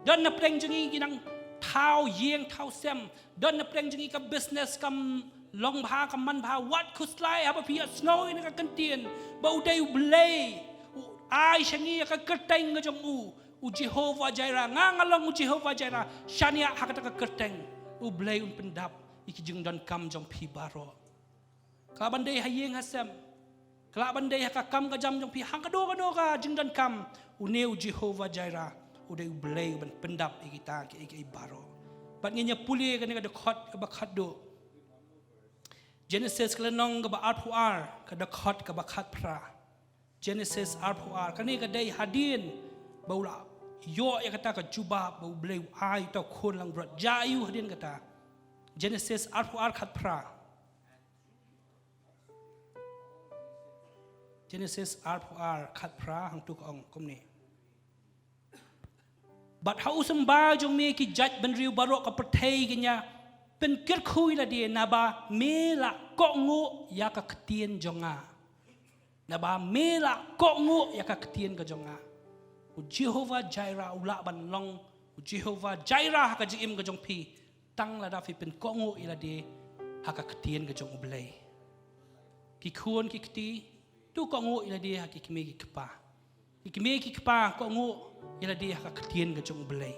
dan na pleng jong i kinang thao yeng thao sem dan na pleng jong i ka business kam long bha kam man bha wat khuslai ha ba pi snow in ka kantien bau dai blay ai shangi ka kerteng ka jong u Jehobah Jireh ngangalong u Jehobah Jireh shania hakata ka kerteng u blay un Pyndap iki Jingdonkam jong pi baro ka bandai hayeng hasam kala bandai hakakam ka jam jong pi hang kado ka Jingdonkam u neu Jehobah Jireh u dei blay ban Pyndap iki ta iki baro bat ngenya puli ka ne ka dekhot ka bakhat do Genesis kelenong ka ba arpuar ka dekhot ka bakhat pra Genesis arpuar ka ne ka dai hadin baula yo ya kata ka jubah bau blay ai ta khon lang brat jayu hadin kata Genesis arpuar khat pra Genesis arpuar khat pra hang tuk ong komni bat hau samba jong me ki jaj ban riu barok ka perthei kenya pen kir khui la dia naba mela ko ngo ya ka ktien jonga naba mela ko ngo ya ka ktien ka jonga u Jehobah Jireh u Laban long u Jehobah Jireh ka jim ka jong pi tang la da fi pen ko ngo ila de ha ka ktien ka jong ublei ki khun ki kti tu ko ngo ila de ha ki kme ki kpa ki kme ki kpa ko ngo ila de ha ka ktien ka jong ublei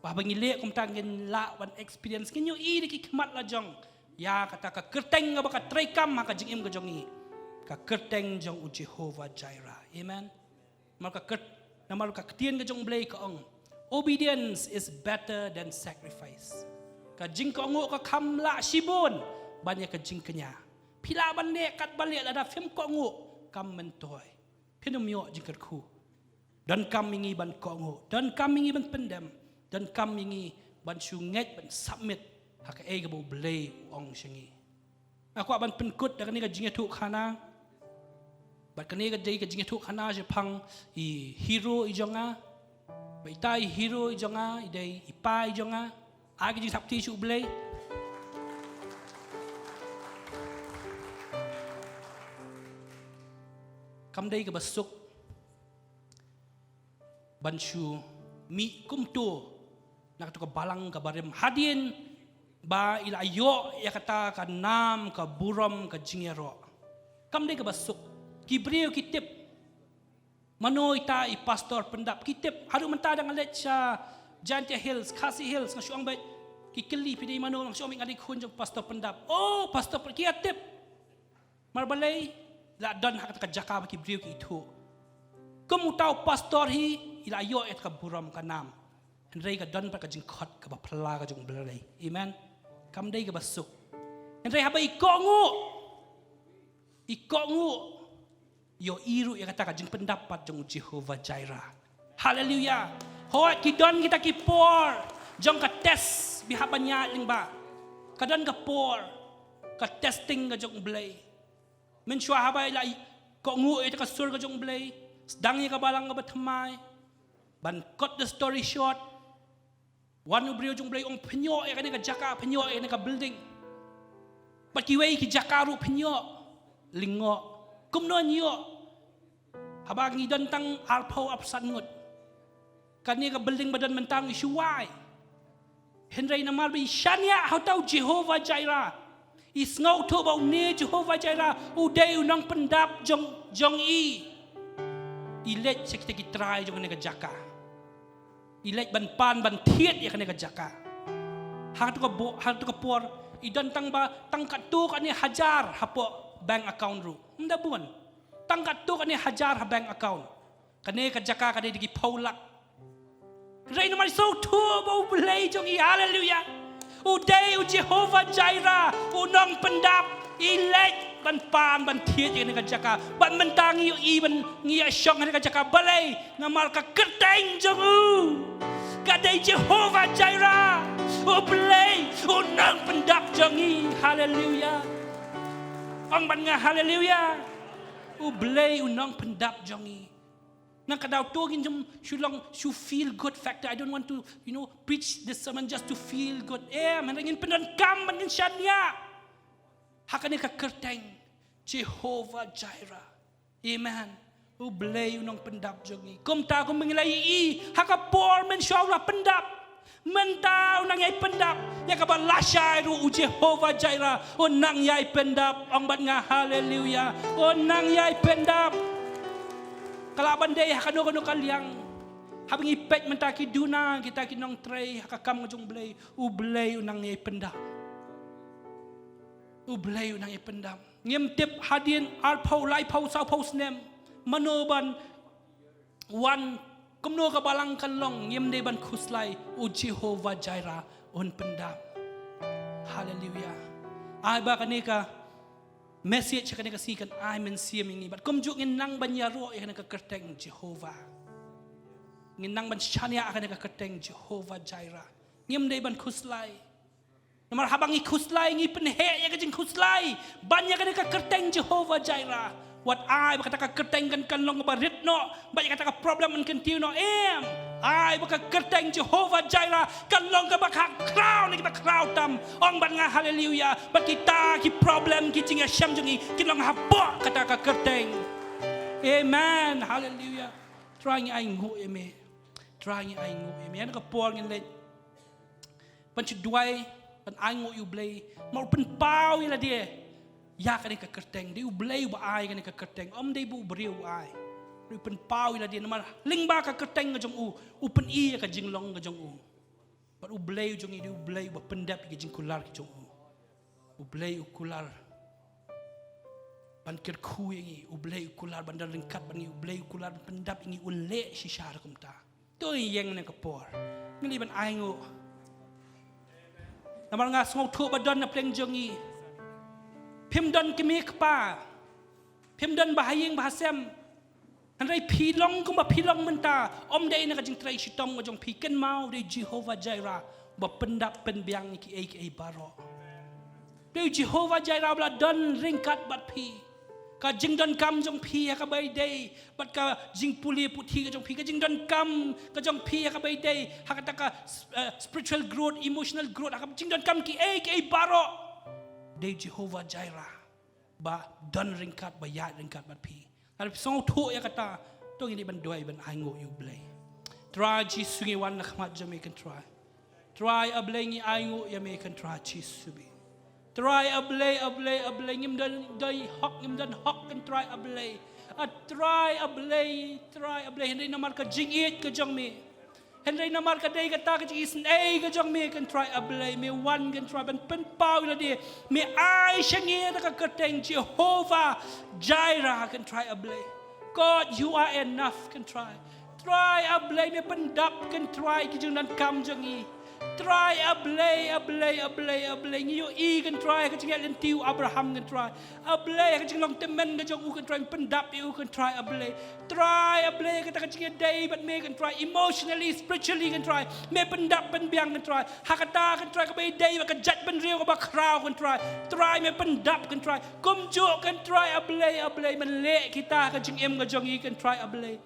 ba bangi le kum tang ngin la wan experience kin yo i de ki khmat la jong ya kata ka kerteng ba ka traikam ha ka jim ka jong i ka kerteng jong u Jehobah Jireh amen maka kert namal ka ktien ka jong ublei ka ong obedience is better than sacrifice ka jing ko ngo ka kham la shibon banya ka jing kenya pila ban ne kat balik la da fem ko ngo kam mentoy pinum yo jing kat khu dan kam mingi ban ko ngo dan kam mingi ban pendam dan kam mingi ban sunget ban submit hak e ga bo blay ong shingi aku ban penkut da ni ka jing tu khana bat kani ka dei ka jing tu khana je phang i hero i jonga bai tai hero i jonga i dei i pai jonga agi jing sapti chu blay kam dei ka basuk banshu mi kumtu nak tu ka balang ka barem hadin ba ila yo ya kata ka nam ka buram ka jingero kam dei ka basuk kibriu kitip manoi ta i pastor Pyndap kitip haru menta dang alet cha Jantia Hills Khasi Hills nga syong bay kikeli pidai mano nga syong adik khun jong pastor Pyndap oh pastor kiatip marbalay la Dann hakat ka jaka ba kibriu ki itu kumutaw pastor hi ila yo et ka buram ka nam henrei ka Dann pa ka jingkhot ka ba phla ka jong blai amen kam dei ka basuk henrei ha ba ikongu yo iru ya kata ka jing pendapat jong Jehobah Jireh haleluya hoat ki Dann kita ki por jong ka test bihabanya lingba ka Dann ka por ka testing ka jong blai men shwa ha ba ila kongu et ka sur ka jong blai sedang ka balang ka batmai ban cut the story short one ubrio jong blai ong penyo e ka jaka penyo e ka building but ki wei ki jaka ru penyo lingo kumno nyo habang idan tang arpo apsan ngut kani ka building badan mentang isuwai henrei namal bi shania how tau Jehobah Jireh is ngau to ba ne Jehobah Jireh u dei nang Pyndap jong i ilet sekte ki try jong ne ka jaka ilet ban pan ban thiet ya ka jaka hang tu ka por idan tang ba tang katu ka ni hajar hapo bank account ru nda buan tangkat tu kan ni hajar ha bank account kane ka jaka kane digi paulak rain mar so tu bo blai jong i hallelujah u dei u Jehobah Jireh u nong Pyndap ilek ban pan ban thiet ni ka jaka ban mentangi i ban ngi syong ni ka jaka balai ngamal ka kerteng jong u ka dei Jehobah Jireh Ublay unang Pyndap jangi. Hallelujah. Ang ban nga hallelujah. Ublay unang Pyndap jangi. Nang kadaw tugin jom Shillong you feel good factor. I don't want to preach this sermon just to feel good. Manangin Jingdonkam manin siya niya. Hakani ka kerteng Jehobah Jireh. Amen. Ublay unang Pyndap jangi. Kumta kung mengilai haka por men syawra Pyndap. Mentau nang yai Pyndap. Ya ka balasya ru Jehobah Jireh. O nang yai Pyndap. Ang bat nga hallelujah. O nang yai Pyndap. Kalaban day hakano kaliang. Habang ipet mentaki duna kita kinong tray hakakam ngajong blay. Ublay unang yai Pyndap. Ublay unang yai Pyndap. Ngem tip hadin alpau lai pau sau pau snem. Manoban wan kumno ka balang kanlong ngem day ban khuslai u Jehobah Jireh on Pyndap. Hallelujah. Ay ba kanika message kanika sikan ay men siam ini bat kumjuk ngin nang ban yaro kanika kerteng Jehobah. Ngin nang ban chania kanika kerteng Jehobah Jireh. Ngem day ban khuslai. Namar habang i khuslai ngi penhe ya kajing khuslai ban ya kanika kerteng Jehobah Jireh. What I berkata kerteng kan long barit no, banyak kata problem and continue no I berkata kerteng Jehobah Jireh kan long ka bakak crown kita crown tam ong ban nga hallelujah bat kita ki problem ki jinga syam jungi ki long habok kata ka kerteng amen hallelujah trying ai ngu eme trying ai ngu eme an ka por ngin le pan chi duai pan ai ngu you blay mau pen pau ila dia ya kani ka kerteng di ublay ba ai kani ka kerteng om dei bu briu ai ri pen pau ila dia namar ling ba ka kerteng ga jong u pen i ka jinglong ga jong u but ublay jong i di ublay ba Pyndap ga jing kular ki jong u ublay u kular ban ker khu ngi ublay u kular bandar ringkat ban ngi ublay u kular Pyndap ngi ulle si syar kum ta to yeng ne ka por ngi ban ai ngo namar nga sngau thu ba don na pleng jong i Pimdan kemik pa, Pimdan bahaying bahasem, Andai pilong kumba pilong menta, om day na kajing tray sitong ngajong piken mau day Jehobah Jireh, ba Pyndap penbiang ki ay baro. Day Jehobah Jireh bla don ringkat bat pi, ka Jingdonkam jong pi ka bay day, bat ka jing puli puti ka jong pi ka Jingdonkam ka jong pi ka bay day, hakata ka spiritual growth, emotional growth, ka Jingdonkam ki ay baro. Day Jehobah Jireh ba don ringkat ba ya ringkat bat pi. Ada song tu ya kata tu ini ban dua ban aingo you blay. Try Jesus ngi wan nak mat Jamaican try. Try a blay ngi aingo ya Jamaican try Jesus subi. Try a blay ngim dan dai hok ngim dan hok kan try a blay. Try a blay hindi namar ka jingit ka jong me. Henry namar ka day kata ka isen ay ka jong me kan try a blay me one kan try ban pen pau la dia me ai shangi ka kerteng Jehobah Jireh can try a blay. God you are enough can try a blay me Pyndap can try ki Jingdonkam jangi try a blay ngi yo I can try ka jingal lentiu Abraham can try a blay ka jinglong temen ka jong u can try Pyndap you can try a blay ka ta ka jingal day but me can try emotionally spiritually can try me Pyndap penbiang can try hakata can try ka bay day ka jat ben real ka ba crowd can try me Pyndap can try kumjo can try a blay man le kita ka jing em ka jong I can try a blay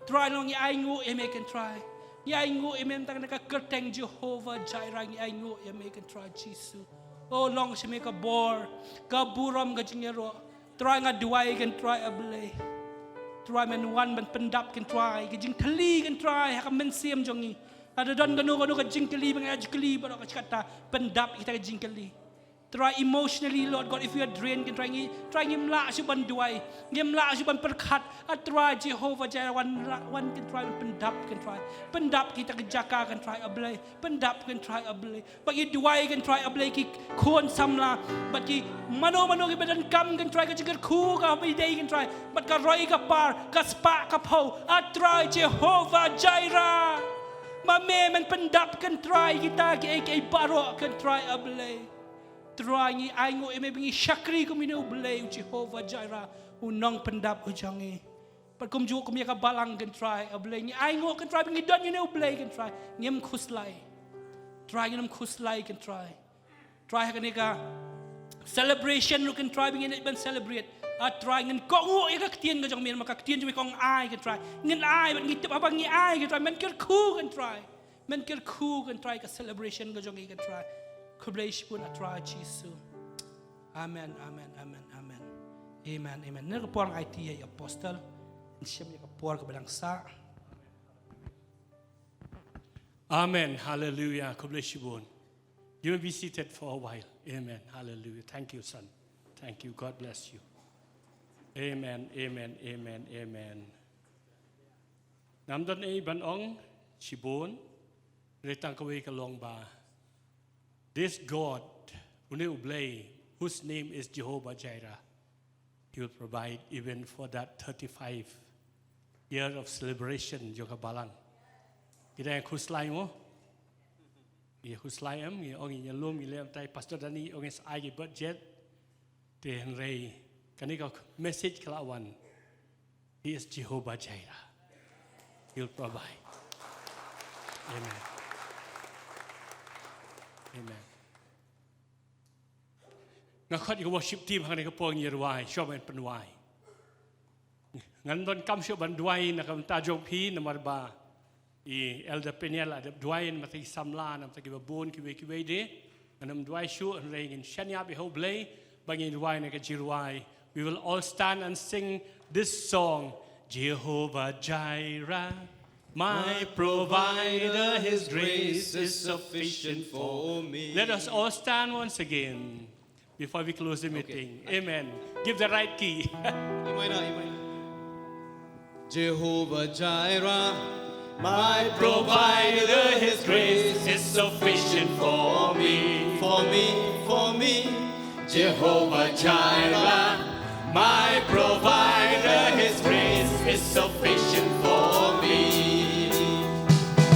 try long I ngu me can try ya ingo amen tang naka kerteng Jehobah Jireh ya ingo ya make and try Jesus oh long she make a bor ka buram ka jingero try nga duai can try a blay try men one ban Pyndap can try ka jing thali can try ha ka men siam jongi ada don ganu ka jing kali bang ajkali ba ka kata Pyndap kita ka jing kali try emotionally Lord God if you are drained can try ngim la suban duai ngim la suban perkhat try Jehobah Jireh one can try Pyndap kita kejaka can try a blay Pyndap can try a blay but you duai can try a blay ki kon samla but ki mano ki Jingdonkam can try ka jigar khu ka by day can try but ka roi ka par ka spa ka pau try Jehobah Jireh ma me man Pyndap can try kita ki baro can try a blay try ngi aingo e me bingi syakri ko mino blay Jehobah Jireh unong Pyndap ujangi pat kum ju kum ya ka balang kan try a blay ngi aingo kan try bingi don you know blay kan try ngem khuslai try ganam khuslai can try haganiga celebration you can try bingin ban celebrate try ngan kongo ikak tien ga jong mir makak tien jwi kong ai can try ngan ai ban ngit pa bang ai can try men ker khu can try men ker khu can try ka celebration ga jong can try kublaish pun try jisu amen amen amen amen amen amen ne ka porang IT apostle siam ka por ka balang sa Amen. Hallelujah. God bless you, Bon. You may be seated for a while. Amen. Hallelujah. Thank you, son. Thank you. God bless you. Amen. Amen. Amen. Amen. Nam don ei ban ong chibon retang kawe kalong ba. This God, whose name is Jehobah Jireh, He will provide even for that 35 year of celebration. Joka balang. Kita khuslai mo, ia khuslai am, ia orang yang lom, ia tai pastor Dani orang yang budget, teh rei, kani kau message kelawan, He is Jehobah Jireh, He will provide. Amen. Amen. Ngakot ikut worship team hari ini kau pengir wai, siapa yang penuai. Ngan kam siapa banduai nak kam tajong pi nomor ba. Elder Penel ada duain mati samla nam taki babon kiwe de nam duai shu reng in shania be hoblay bangi duai na ka jirwai. We will all stand and sing this song, Jehobah Jireh, my provider, His grace is sufficient for me. Let us all stand once again before we close the meeting. Amen. Give the right key. Jehobah Jireh, My provider, His grace is sufficient for me. for me, Jehovah Jireh, my provider, His grace is sufficient for me.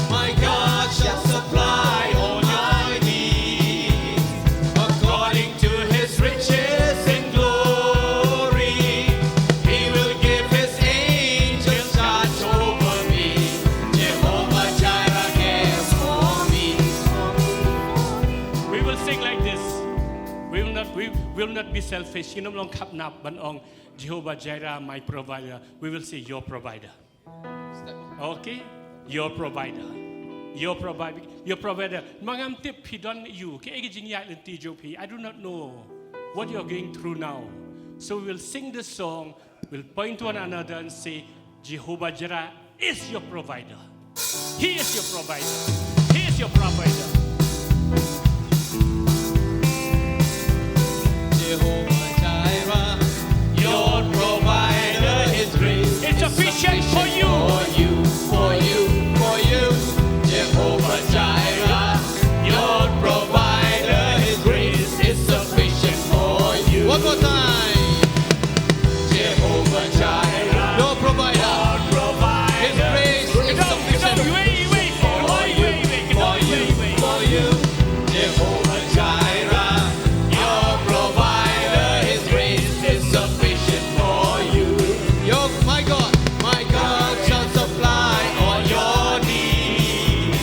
My God shall supply all your needs according to His riches in glory. He will give His angels charge over me. Jehovah Jireh cares for me. We will sing like this. We will not be selfish. You know, long kap nap ban ong Jehovah Jireh, my provider. We will say your provider. Okay, your provider. Your provider. Mangam tip pidon you. Ke egi jingya lenti jopi. I do not know what you are going through now. So we will sing this song. We'll point to one another and say, Jehovah Jireh is your provider. He is your provider. He is your provider. Jehovah Jireh, Your provider, His grace It's sufficient for you. for you. Jehovah Jireh, your provider, His grace is sufficient for you. one more time. Jehovah Jireh, Your provider, your provider, His grace is sufficient for you. Jehovah Jireh, your provider, His grace is sufficient for you. My God shall supply All your needs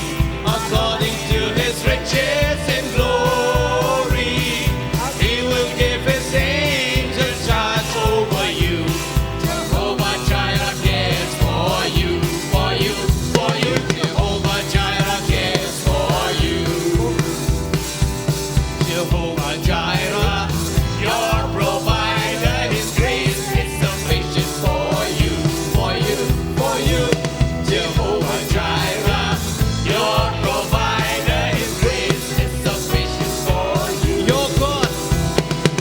according to His riches in glory. He will give His angels charge over you. Jehovah Jireh cares for you. Jehovah Jireh cares for you. Jehovah Jireh, your provider, His grace is sufficient for you. Jehovah Jireh, your provider, His grace is sufficient for you. your God.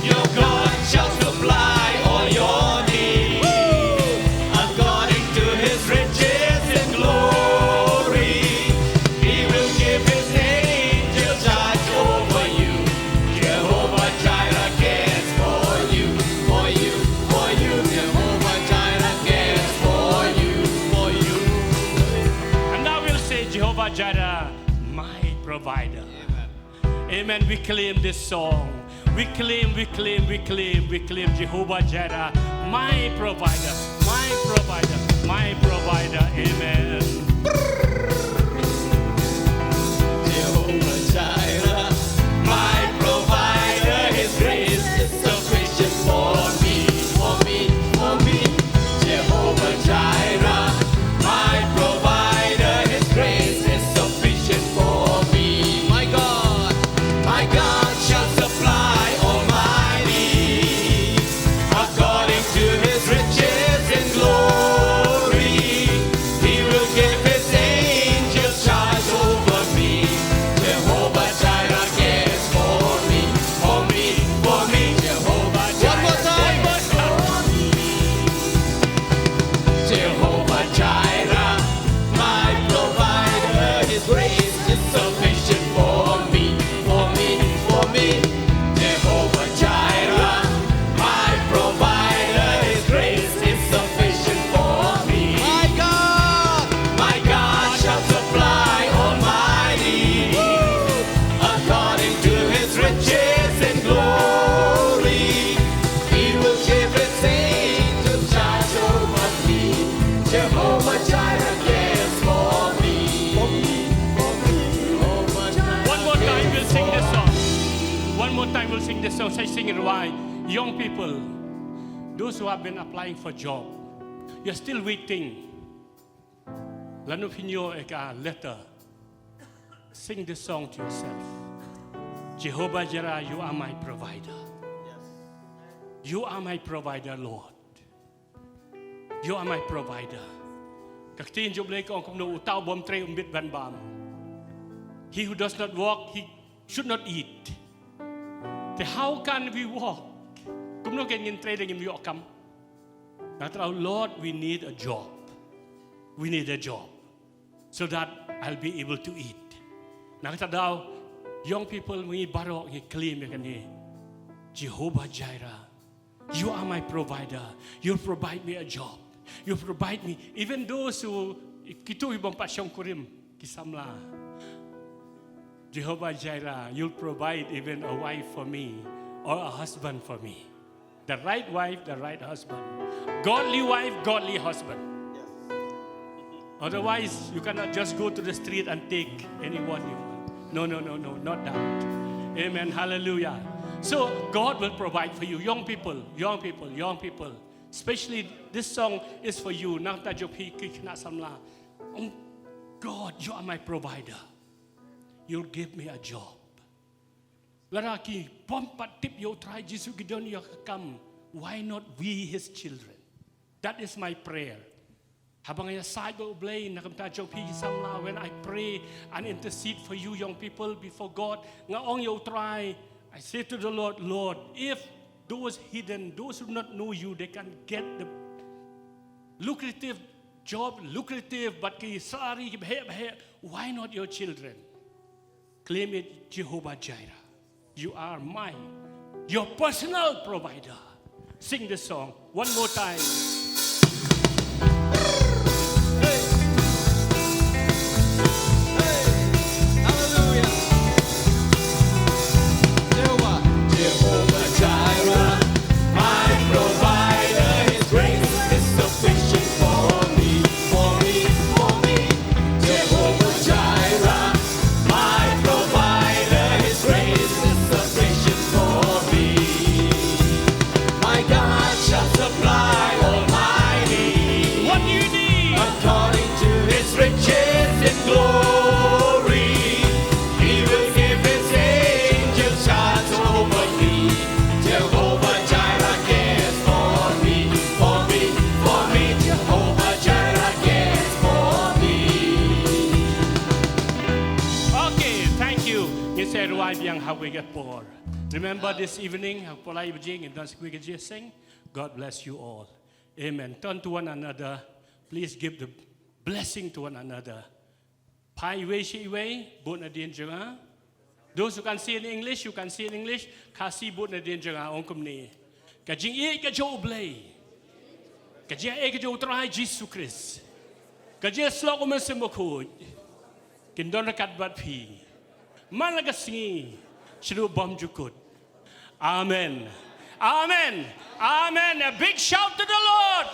Your God shall supply all your needs according to His riches in glory. He will give His angels charge over you. Jehovah Jireh cares for you. Jehovah Jireh cares for you. And now we'll say, Jehovah Jireh, my provider. Amen. We claim this song. We claim Jehovah Jireh, my provider. Amen. Jehovah Jireh. His grace is sufficient for me, for me, for me. Jehovah Jireh, my provider, His grace is sufficient for me. My God. My God shall supply all my needs according to His riches and glory. He will give His angels charge over me. Jehovah Jireh cares for me. Jehovah Jireh One more time we'll sing this cares song. One more time we'll sing this song. Say sing it why. Young people, those who have been applying for job, you're still waiting. Lanu pinyo eka letter. Sing this song to yourself. Jehovah Jireh, you are my provider. You are my provider, Lord. You are my provider. Kaktiin job lay ko ang kumno utaw bom tre umbit ban bam. He who does not walk, he should not eat. Then how can we walk? Kumno ganyan tre dengim yo kam. Natraw, Lord, we need a job. We need a job so that I'll be able to eat. Nakita daw, young people may baro ngi claim kani. Jehovah Jireh, you are my provider. You provide me a job. You provide me. Even those who kito ibang pasyong kurim kisamla. Jehovah Jireh, you'll provide even a wife for me or a husband for me. The right wife, the right husband. Godly wife, godly husband. Otherwise, you cannot just go to the street and take anyone you want. No, not that. Amen. Hallelujah. So God will provide for you. Young people. Especially this song is for you. God, you are my provider. You'll give me a job. Laraki, pompatip yo try Jesu gidon yo kam. Why not we, His children? That is my prayer. Habang ay cyber oblay nakamta jong pi samla when I pray and intercede for you young people before God, ngaong yo try, I say to the Lord, Lord, if those hidden, those who do not know you, they can get the lucrative job, but why not your children? Claim it, Jehovah Jireh. You are your personal provider. Sing this song one more time. Hallelujah. Jehovah. Jehovah Jireh, my provider, His grace is sufficient for me, for me, for me. Jehovah Jireh, my provider, His grace is sufficient for me. My God shall supply all my needs. What do you need? According to His riches in glory, He will give His angels charge over me. Jehovah Jireh cares for me, for me, for me. Jehovah Jireh cares for me. Okay, thank you. You said why biyang hawigat por. Remember this evening, polay bajing and dance quick sing. God bless you all. Amen. Turn to one another. Please give the blessing to one another. Pai wei shi wei, bon na din janga. Those who can see in English, you can see in English. Khasi bon na din janga ongkum ni. Kajing e kajo blay. Kajing e kajo try Jesus Christ. Kajing slok umasimokod. Kindon rakat bat pi. Malagasngi. Shru bom jukut. Amen. Amen. Amen. A big shout to the Lord.